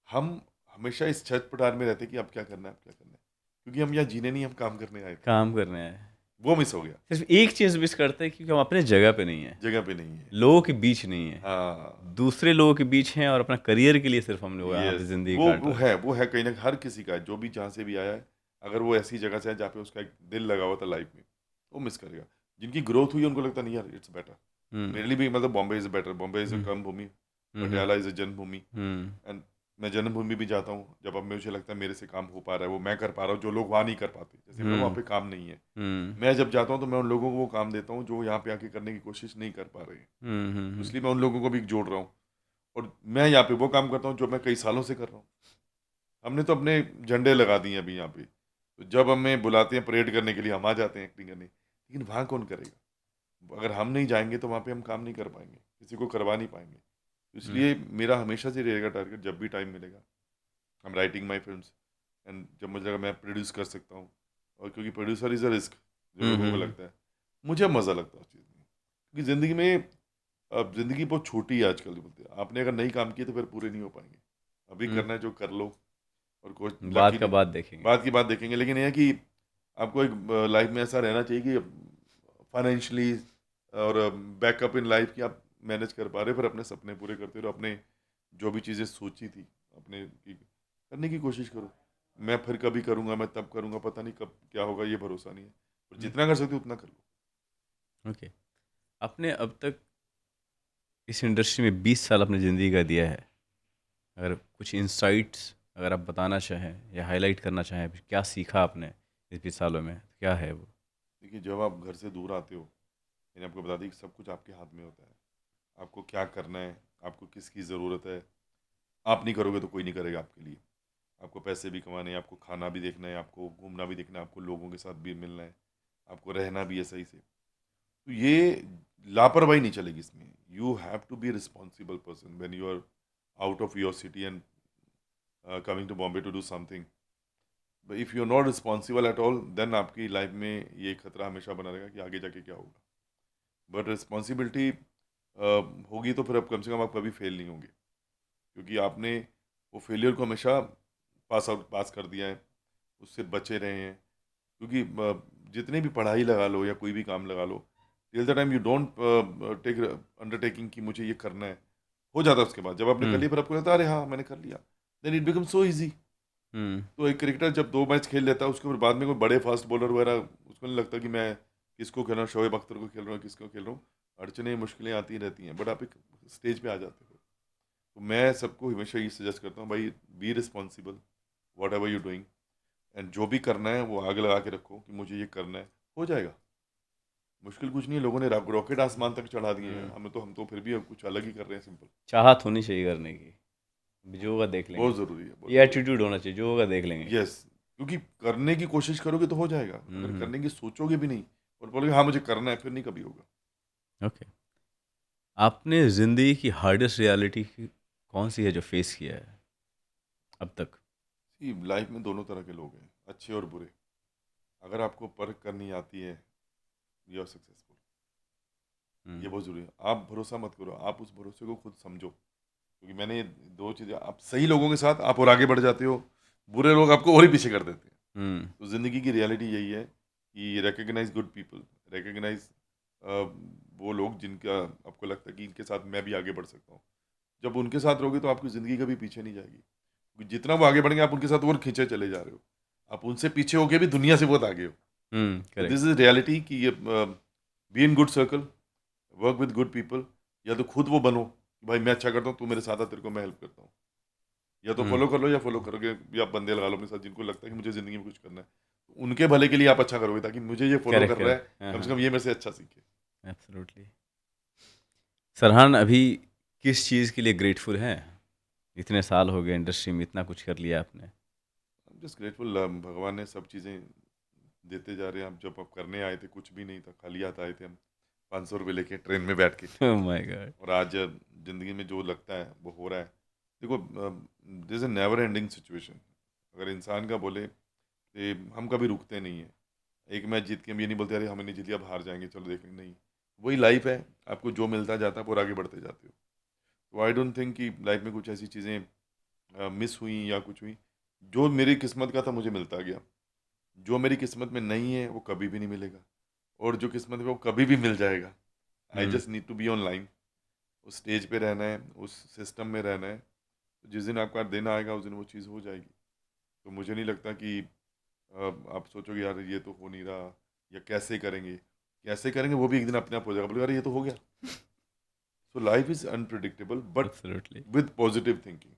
हम हमेशा इस छत पटार में रहते कि अब क्या करना है, अब क्या करना है, क्योंकि हम यहाँ जीने नहीं, हम काम करने आए थे। काम करने आए। वो मिस हो गया, सिर्फ एक चीज़ मिस करते हैं, क्योंकि हम अपने जगह पे नहीं है, जगह पे नहीं है। लोगों के बीच नहीं है, हाँ, दूसरे लोगों के बीच हैं, और अपना करियर के लिए सिर्फ हम लोग यहाँ पे यस, ज़िंदगी वो काट वो रहे हैं। है वो है कहीं ना हर किसी का है, जो भी जहाँ से भी आया है, अगर वो ऐसी जगह से है जहाँ पे उसका एक दिल लगा हुआ था लाइफ में, वो मिस करेगा। जिनकी ग्रोथ हुई है उनको लगता नहीं यार इट्स बेटर। हम्म। मेरे लिए भी मतलब Bombay is better, Bombay is a hmm. कर्म भूमि, हम्म। Patiala is a Janmabhoomi. Hmm. And मैं जन्मभूमि भी जाता हूँ जब अब मुझे लगता है मेरे से काम हो पा रहा है, वो मैं कर पा रहा हूँ जो लोग वहाँ नहीं कर पाते। जैसे मेरा वहाँ हम्म। पे काम नहीं है, हम्म। मैं जब जाता हूँ तो मैं उन लोगों को वो काम देता हूँ जो यहाँ पे आके करने की कोशिश नहीं कर पा रहे हैं। हम्म। तो इसलिए मैं उन लोगों को भी जोड़ रहा हूँ, और मैं यहाँ पे वो काम करता हूँ जो मैं कई सालों से कर रहा हूँ। हमने तो अपने झंडे लगा दिए अभी यहाँ पे, तो जब हमें बुलाते हैं परेड करने के लिए हम आ जाते हैं एक्टिंग करने, लेकिन वहाँ कौन करेगा? अगर हम नहीं जाएंगे तो वहाँ पे हम काम नहीं कर पाएंगे, किसी को करवा नहीं पाएंगे। तो हम्म। इसलिए मेरा हमेशा से रहेगा टारगेट, जब भी टाइम मिलेगा I am writing my film, and जब मुझे लगा मैं प्रोड्यूस कर सकता हूँ, और क्योंकि प्रोड्यूसर इज़ अ रिस्क, जो हम्म। लोगों को लगता है, मुझे मज़ा लगता है उस चीज़ में। क्योंकि ज़िंदगी में, अब ज़िंदगी बहुत छोटी है आजकल, बोलते हैं आपने अगर नहीं काम किए तो फिर पूरे नहीं हो पाएंगे। अभी हम्म। करना है जो कर लो, और कोई बात लकी का नहीं, बात देखेंगे। बात की बात देखेंगे। लेकिन यह है कि आपको एक लाइफ में ऐसा रहना चाहिए कि फाइनेंशियली और बैकअप इन लाइफ, कि आप मैनेज कर पा रहे हो, फिर अपने सपने पूरे करते रहो, अपने जो भी चीज़ें सोची थी अपने की करने की कोशिश करो। मैं फिर कभी करूँगा, मैं तब करूँगा, पता नहीं कब क्या होगा, ये भरोसा नहीं है, और जितना कर सकते हो उतना कर लो। ओके। आपने अब तक इस इंडस्ट्री में 20 साल अपनी ज़िंदगी का दिया है। अगर कुछ इंसाइट्स अगर आप बताना चाहें या हाईलाइट करना चाहें, क्या सीखा आपने इस 20 सालों में, तो क्या है वो? देखिए, जब आप घर से दूर आते हो, मैंने आपको बता दी कि सब कुछ आपके हाथ में होता है। आपको क्या करना है, आपको किसकी ज़रूरत है, आप नहीं करोगे तो कोई नहीं करेगा आपके लिए। आपको पैसे भी कमाने हैं, आपको खाना भी देखना है, आपको घूमना भी देखना है, आपको लोगों के साथ भी मिलना है, आपको रहना भी है सही से। तो ये लापरवाही नहीं चलेगी इसमें। You have to be responsible person when you are out of your city and coming to Bombay to do something. If you are not responsible at all, then आपकी लाइफ में ये खतरा हमेशा बना रहेगा कि आगे जाके क्या होगा। बट रिस्पॉन्सिबिलिटी होगी तो फिर अब कम से कम आप कभी फेल नहीं होंगे, क्योंकि आपने वो फेलियर को हमेशा पास कर दिया है, उससे बचे रहे हैं। क्योंकि जितने भी पढ़ाई लगा लो या कोई भी काम लगा लो, till the time you don't take undertaking कि मुझे ये करना है, हो जाता है। उसके बाद जब आपने कर हम्म। लिया, फिर आपको लगता है अरे हाँ मैंने कर लिया, then it become so easy. Hmm. तो एक क्रिकेटर जब 2 मैच खेल लेता है, उसके फिर बाद में कोई बड़े फास्ट बॉलर वगैरह, उसको नहीं लगता कि मैं किसको खेल रहा हूँ, शोएब अख्तर को खेल रहा हूँ, किसको खेल रहा हूँ। अड़चने मुश्किलें आती रहती हैं, बट आप एक स्टेज पे आ जाते हो। तो मैं सबको हमेशा ये सजेस्ट करता हूँ, भाई be responsible what ever you doing, and जो भी करना है वो आग लगा के रखो कि मुझे ये करना है, हो जाएगा। मुश्किल कुछ नहीं है, लोगों ने रॉकेट आसमान तक चढ़ा दिए हैं, हम तो फिर भी अब कुछ अलग ही कर रहे हैं, सिंपल। चाहत होनी चाहिए करने की, जो होगा देख लेंगे। बहुत ज़रूरी है, बहुत ये ज़रूरी एटीट्यूड होना चाहिए, जो होगा देख लेंगे। है। यस, क्योंकि करने की कोशिश करोगे तो हो जाएगा, अगर करने की सोचोगे भी नहीं और बोलोगे हाँ मुझे करना है, फिर नहीं कभी होगा। ओके, आपने ज़िंदगी की हार्डेस्ट रियलिटी कौन सी है जो फेस किया है अब तक? लाइफ में दोनों तरह के लोग हैं, अच्छे और बुरे। अगर आपको परख करनी आती है, यू आर सक्सेसफुल। ये बहुत ज़रूरी है। आप भरोसा मत करो, आप उस भरोसे को खुद समझो, क्योंकि मैंने ये दो चीज़ें, आप सही लोगों के साथ आप और आगे बढ़ जाते हो, बुरे लोग आपको और ही पीछे कर देते हैं। हम्म तो ज़िंदगी की रियलिटी यही है कि रिकग्नाइज गुड पीपल, रिकग्नाइज वो लोग जिनका आपको लगता है कि इनके साथ मैं भी आगे बढ़ सकता हूँ। जब उनके साथ रहोगे तो आपकी ज़िंदगी कभी पीछे नहीं जाएगी, क्योंकि जितना वो आगे बढ़ेंगे आप उनके साथ और खींचे चले जा रहे हो, आप उनसे पीछे होके भी दुनिया से बहुत आगे हो। तो करेक्ट। दिस इज रियलिटी कि ये be in good circle, work with good people, या तो खुद वो बनो कि भाई मैं अच्छा करता हूँ, तू मेरे साथ आ, तेरे को मैं हेल्प करता हूँ, या तो हम्म फॉलो कर लो, या फॉलो करोगे या आप बंदे लगा लो अपने साथ जिनको लगता है कि मुझे ज़िंदगी में कुछ करना है, तो उनके भले के लिए आप अच्छा करोगे, ताकि मुझे ये फॉलो करेक्ट कर रहा है, करेक्ट, हाँ कम से हाँ, कम ये मेरे से अच्छा सीखे। एब्सोल्युटली। सरहान, अभी किस चीज़ के लिए ग्रेटफुल हैं? इतने साल हो गए इंडस्ट्री में, इतना कुछ कर लिया आपने। आई एम जस्ट ग्रेटफुल, भगवान ने सब चीज़ें देते जा रहे हैं। अब जब आप करने आए थे कुछ भी नहीं था, खाली हाथ आए थे हम, 500 रुपये लेके ट्रेन में बैठ के, ओह माय गॉड। और आज ज़िंदगी में जो लगता है वो हो रहा है। देखो, this is a never ending situation. अगर इंसान का बोले कि हम कभी रुकते नहीं हैं, एक मैच जीत के हम ये नहीं बोलते अरे हमें नहीं जीत लिया, अब हार जाएंगे चलो देखेंगे, नहीं। वही लाइफ है, आपको जो मिलता जाता है और आगे बढ़ते जाते हो। तो आई डोंट थिंक कि लाइफ में कुछ ऐसी चीज़ें मिस हुई या कुछ हुई। जो मेरी किस्मत का था मुझे मिलता गया, जो मेरी किस्मत में नहीं है वो कभी भी नहीं मिलेगा, और जो किस्मत में वो कभी भी मिल जाएगा। I hmm just need to be on line, उस स्टेज पे रहना है, उस सिस्टम में रहना है। तो जिस दिन आपका दिन आएगा उस दिन वो चीज़ हो जाएगी। तो मुझे नहीं लगता कि आप सोचोगे यार ये तो हो नहीं रहा, या कैसे करेंगे, कैसे करेंगे वो भी एक दिन अपने आप हो जाएगा, बोले अरे ये तो हो गया। So life is unpredictable but absolutely. With positive thinking.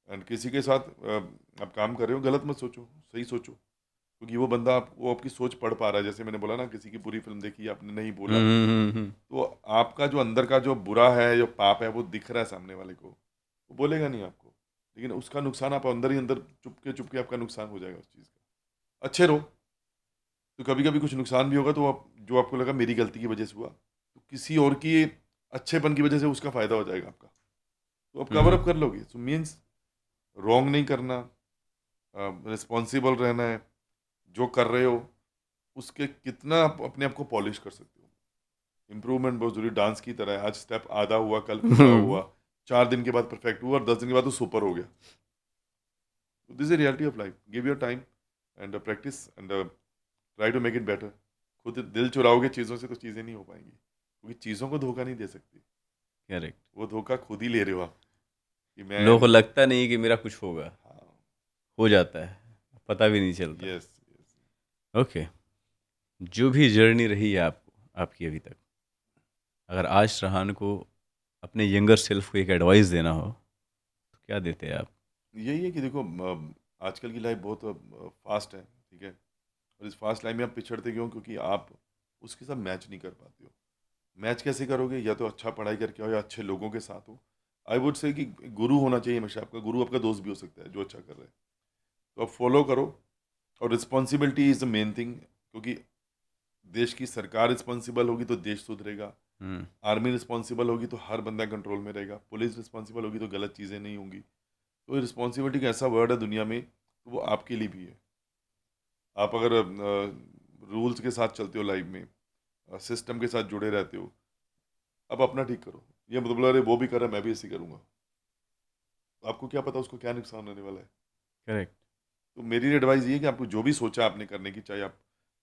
And किसी के साथ आप काम कर रहे हो, गलत मत सोचो, सही सोचो, क्योंकि वो बंदा वो आपकी सोच पढ़ पा रहा है। जैसे मैंने बोला ना, किसी की पूरी फिल्म देखी, आपने नहीं बोला, हम्म। तो आपका जो अंदर का जो बुरा है, जो पाप है, वो दिख रहा है सामने वाले को, वो बोलेगा नहीं आपको, लेकिन उसका नुकसान आप अंदर ही अंदर चुपके आपका नुकसान हो जाएगा उस चीज़ का। अच्छे रहो, तो कभी कभी कुछ नुकसान भी होगा, तो आप जो आपको लगा मेरी गलती की वजह से हुआ, तो किसी और की अच्छेपन की वजह से उसका फ़ायदा हो जाएगा आपका, तो आप कवर हम्म अप कर लोगे। सो मीन्स रॉन्ग नहीं करना, रिस्पॉन्सिबल रहना है, जो कर रहे हो उसके कितना आप अपने आप को पॉलिश कर सकते हो। इम्प्रूवमेंट बहुत जरूरी, डांस की तरह है, आज स्टेप आधा हुआ, कल पूरा हुआ, 4 दिन के बाद परफेक्ट हुआ, और 10 दिन के बाद तो सुपर हो गया। This is reality of life, give your time and practice and try to make it better. खुद दिल चुराओगे चीज़ों से तो चीज़ें नहीं हो पाएंगी, क्योंकि चीज़ों को धोखा नहीं दे सकती, करेक्ट। वो धोखा खुद ही ले रहे हो आप, कि मैं। लोगों को लगता नहीं कि मेरा कुछ होगा, हाँ, हो जाता है, पता भी नहीं चलता। Yes yes. ओके, जो भी जर्नी रही है आपको, आपकी अभी तक, अगर आज सरहान को अपने यंगर सेल्फ को एक एडवाइस देना हो तो क्या देते हैं आप? यही है कि देखो, आजकल की लाइफ बहुत फास्ट है, ठीक है, और इस फास्ट लाइफ में आप पिछड़ते क्यों? क्योंकि आप उसके साथ मैच नहीं कर पाते हो। मैच कैसे करोगे? या तो अच्छा पढ़ाई करके हो, या अच्छे लोगों के साथ हो। आई वुड से कि गुरु होना चाहिए हमेशा, आपका गुरु आपका दोस्त भी हो सकता है जो अच्छा कर रहा है, तो आप फॉलो करो। और responsibility is the main thing, क्योंकि देश की सरकार रिस्पॉन्सिबल होगी तो देश सुधरेगा, हम्म आर्मी रिस्पॉन्सिबल होगी तो हर बंदा कंट्रोल में रहेगा, पुलिस रिस्पॉन्सिबल होगी तो गलत चीज़ें नहीं होंगी। तो रिस्पॉन्सिबिलिटी का ऐसा वर्ड है दुनिया में, तो वो आपके लिए भी है। आप अगर रूल्स के साथ चलते हो लाइफ में, सिस्टम के साथ जुड़े रहते हो, अब अपना ठीक करो। ये मतलब बोला अरे वो भी कर रहा है मैं भी ऐसे ही करूँगा, तो आपको क्या पता उसको क्या नुकसान होने वाला है। करेक्ट। तो मेरी एडवाइस ये है कि आपको जो भी सोचा आपने करने की, चाहे आप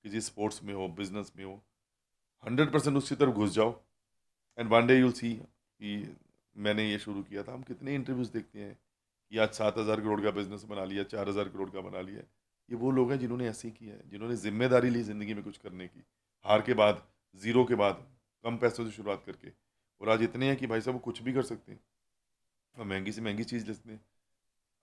किसी स्पोर्ट्स में हो, बिजनेस में हो, 100% उसकी तरफ घुस जाओ। And one day you'll see कि मैंने ये शुरू किया था। हम कितने इंटरव्यूज़ देखते हैं कि आज 7,000 करोड़ का बिजनेस बना लिया, 4,000 करोड़ का बना लिया। ये वो लोग हैं जिन्होंने ऐसे ही किया है, जिन्होंने जिम्मेदारी ली ज़िंदगी में कुछ करने की, हार के बाद, ज़ीरो के बाद, कम पैसों से शुरुआत करके, और आज इतने हैं कि भाई साहब वो कुछ भी कर सकते हैं, और महंगी से महंगी चीज़ लेते हैं।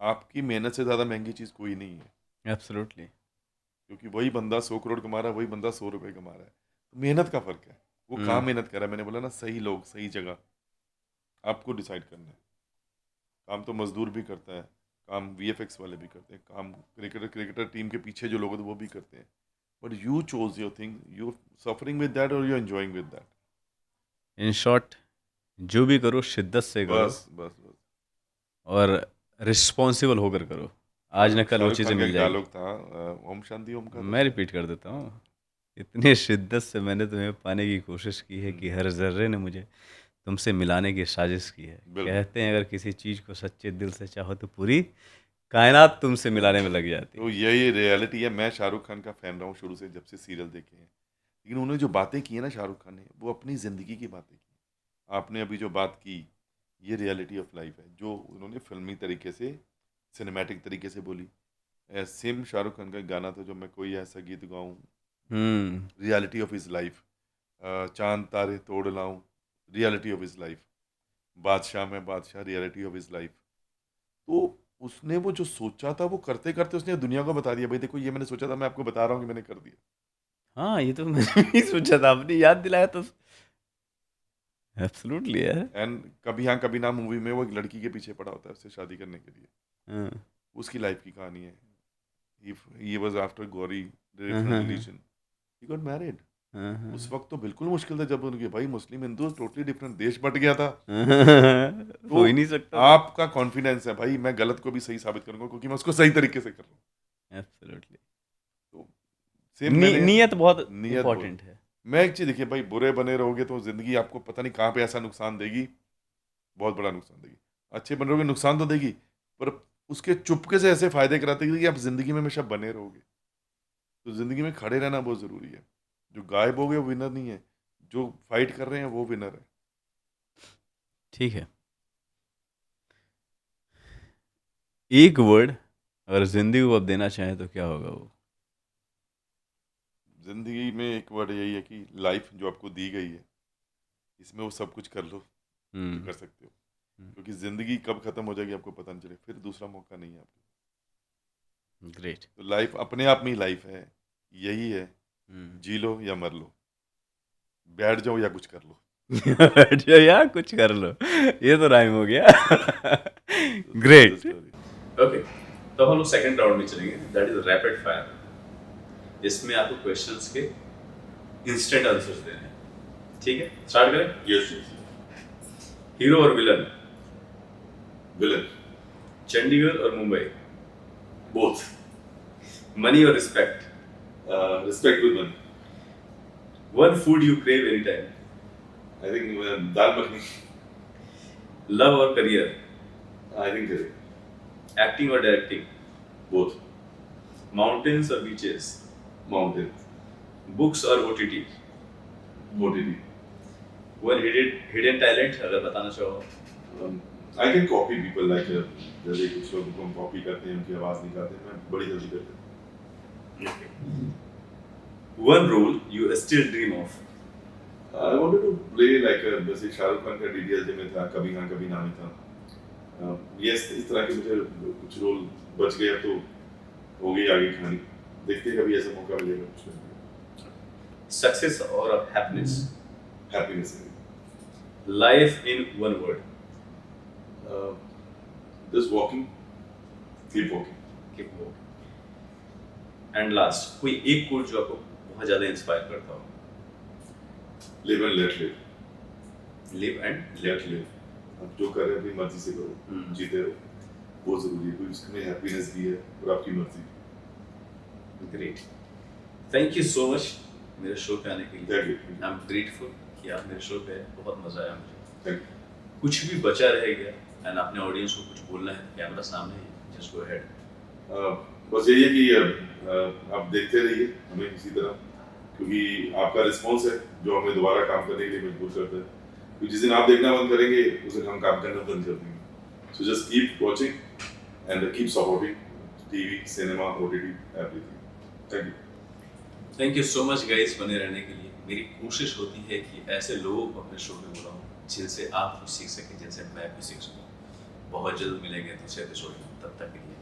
आपकी मेहनत से ज़्यादा महंगी चीज़ कोई नहीं है, एब्सोल्युटली। क्योंकि वही बंदा 100 करोड़ कमा रहा है, वही बंदा 100 रुपये कमा रहा है। मेहनत का फ़र्क है। वो कहाँ हम्म, मेहनत कर रहा है, मैंने बोला ना, सही लोग, सही जगह, आपको डिसाइड करना है। काम तो मज़दूर भी करता है, काम वीएफएक्स वाले भी करते हैं, काम क्रिकेटर टीम के पीछे जो लोग होते हैं वो भी करते हैं। But you choose your thing, you suffering with that और you enjoying with that. In short जो भी करो शिद्दत से करो बस, बस, बस। और रिस्पॉन्सिबल होकर करो, आज न कल वो शाहरुख चीज़ें खान का मिल एक जाएगी। डायलॉग था, ओम शांति ओम का था मैं शायद। रिपीट कर देता हूँ, इतनी शिद्दत से मैंने तुम्हें पाने की कोशिश की है हुँ, कि हर ज़र्रे ने मुझे तुमसे मिलाने की साजिश की है। बिल्कुल। कहते हैं अगर किसी चीज़ को सच्चे दिल से चाहो तो पूरी कायनात तुमसे मिलाने में लग जाती तो है। यही रियलिटी है। मैं शाहरुख खान का फ़ैन रहा हूँ शुरू से, जब से सीरियल देखे हैं। लेकिन उन्होंने जो बातें की हैं ना शाहरुख खान ने, वो अपनी ज़िंदगी की बातें की। आपने अभी जो बात की, ये रियलिटी ऑफ लाइफ़ है, जो उन्होंने फ़िल्मी तरीके से, सिनेमैटिक तरीके से बोली। सेम शाहरुख खान का एक गाना था, जो मैं कोई ऐसा गीत गाऊँ, हम्म, रियलिटी ऑफ हिज़ लाइफ़, चाँद तारे तोड़ लाऊँ, रियलिटी ऑफ हिज़ लाइफ़, बादशाह मैं बादशाह, रियलिटी ऑफ हिज़ लाइफ़। तो उसने वो जो सोचा था, वो करते-करते उसने दुनिया को बता दिया, भई देखो ये मैंने सोचा था, मैं आपको बता रहा हूँ कि मैंने कर दिया। हाँ, ये तो मैंने भी सोचा था, आपने याद दिलाया तो एब्सोल्युटली यार। एंड कभी हाँ कभी ना मूवी में वो एक लड़की के पीछे पड़ा होता है उससे शादी करने के लिए। हाँ, उसकी लाइफ की कहानी है। ही वाज आफ्टर गौरी हाँ, डिफरेंट हाँ, रिलीजन, ही गॉट मैरिड। हाँ, उस हाँ, वक्त तो बिल्कुल मुश्किल था, जब उनके भाई मुस्लिम हिंदू टोटली डिफरेंट, देश बट गया था। हाँ, तो हो ही नहीं सकता था। आपका कॉन्फिडेंस है भाई, मैं गलत को भी सही साबित करूंगा, क्योंकि मैं उसको सही तरीके से कर रहा हूँ। एब्सोल्युटली। तो सेम मैंने, नीयत बहुत नियत बहुत। इम्पोर्टेंट है। मैं एक चीज़ देखिए भाई, बुरे बने रहोगे तो ज़िंदगी आपको पता नहीं कहाँ पे ऐसा नुकसान देगी, बहुत बड़ा नुकसान देगी। अच्छे बन रहोगे नुकसान तो देगी, पर उसके चुपके से ऐसे फायदे कराते हैं कि आप ज़िंदगी में हमेशा बने रहोगे। तो ज़िंदगी में खड़े रहना बहुत ज़रूरी है। जो गायब हो गए वो विनर नहीं है, जो फाइट कर रहे हैं वो विनर है। ठीक है, एक वर्ड अगर जिंदगी को आप देना चाहें तो क्या होगा वो? ज़िंदगी में एक वर्ड यही है कि लाइफ जो आपको दी गई है, इसमें वो सब कुछ कर लो जो हम्म, कर सकते हो। क्योंकि ज़िंदगी कब ख़त्म हो जाएगी आपको पता नहीं चले, फिर दूसरा मौका नहीं है आपके। ग्रेट। तो लाइफ अपने आप में ही लाइफ है, यही है, जी लो या मर लो, बैठ जाओ या कुछ कर लो। जो यार कुछ कर लो, ये तो राइम हो गया। तो that's the great. Story. Okay, तो हम लोग सेकंड राउंड में चलेंगे, दैट इज रैपिड फायर। इसमें आपको क्वेश्चंस के इंस्टेंट आंसर्स देने हैं। ठीक है, स्टार्ट करें। यस, हीरो और विलन, विलन, चंडीगढ़ और मुंबई, बोथ, मनी और respect, respect with money. One food you crave any time, I think dal makhani. Love और करियर, आई थिंक एक्टिंग और डायरेक्टिंग, बोथ, माउंटेन्स और बीचेस, माउंटेन, बुक्स और OTT, OTT. One hidden talent अगर बताना चाहो। I can copy people, like जैसे कुछ लोग को हम कॉपी करते हैं, उनकी आवाज़ निकालते हैं, मैं बड़ी जल्दी करता हूँ। One role you still dream of, I wanted to play like, जैसे शाहरुख खान का डीडीएलजे में था, कभी हाँ कभी ना में था। यस, इस तरह के मुझे कुछ रोल बच गया तो हो गई आगे कहानी। देखते हैं कभी ऐसा मौका मिलेगा कुछ। सक्सेस और happiness, happiness life in one word, है, just walking, keep walking. Keep walking. And last, कोई एक कोट जो आपको बहुत ज्यादा इंस्पायर करता हो। Live and let live, live and let live. आप जो कर रहे हैं अपनी मर्जी से करो, हम्म। जीते रहो, बहुत ज़रूरी है, क्योंकि उसमें हैप्पीनेस भी है और आपकी मर्जी। Great, thank you so much मेरे शो पे आने के लिए। Thank you, I am grateful कि आप मेरे शो पे आए, बहुत मजा आया मुझे। Thank you. कुछ भी बचा रह गया एंड आपने ऑडियंस को कुछ बोलना है, कैमरा सामने है, जस्ट गो अहेड। बस यही है कि आप देखते रहिए हमें इसी तरह, क्योंकि आपका रिस्पॉन्स है जो हमें दोबारा काम करने के लिए मजबूर करता है। क्योंकि जिस दिन आप देखना बंद करेंगे उस दिन हम काम करना बंद कर देंगे। So just keep watching and keep supporting TV, cinema, OTT, everything. Thank you. Thank you so much guys बने रहने के लिए। मेरी कोशिश होती है कि ऐसे लोगों को अपने शो में बुलाऊं जिनसे आप कुछ सीख सकें, जिनसे मैं भी सीख सकूं। बहुत जल्द मिलेंगे दूसरे एपिसोड में, तब तक के लिए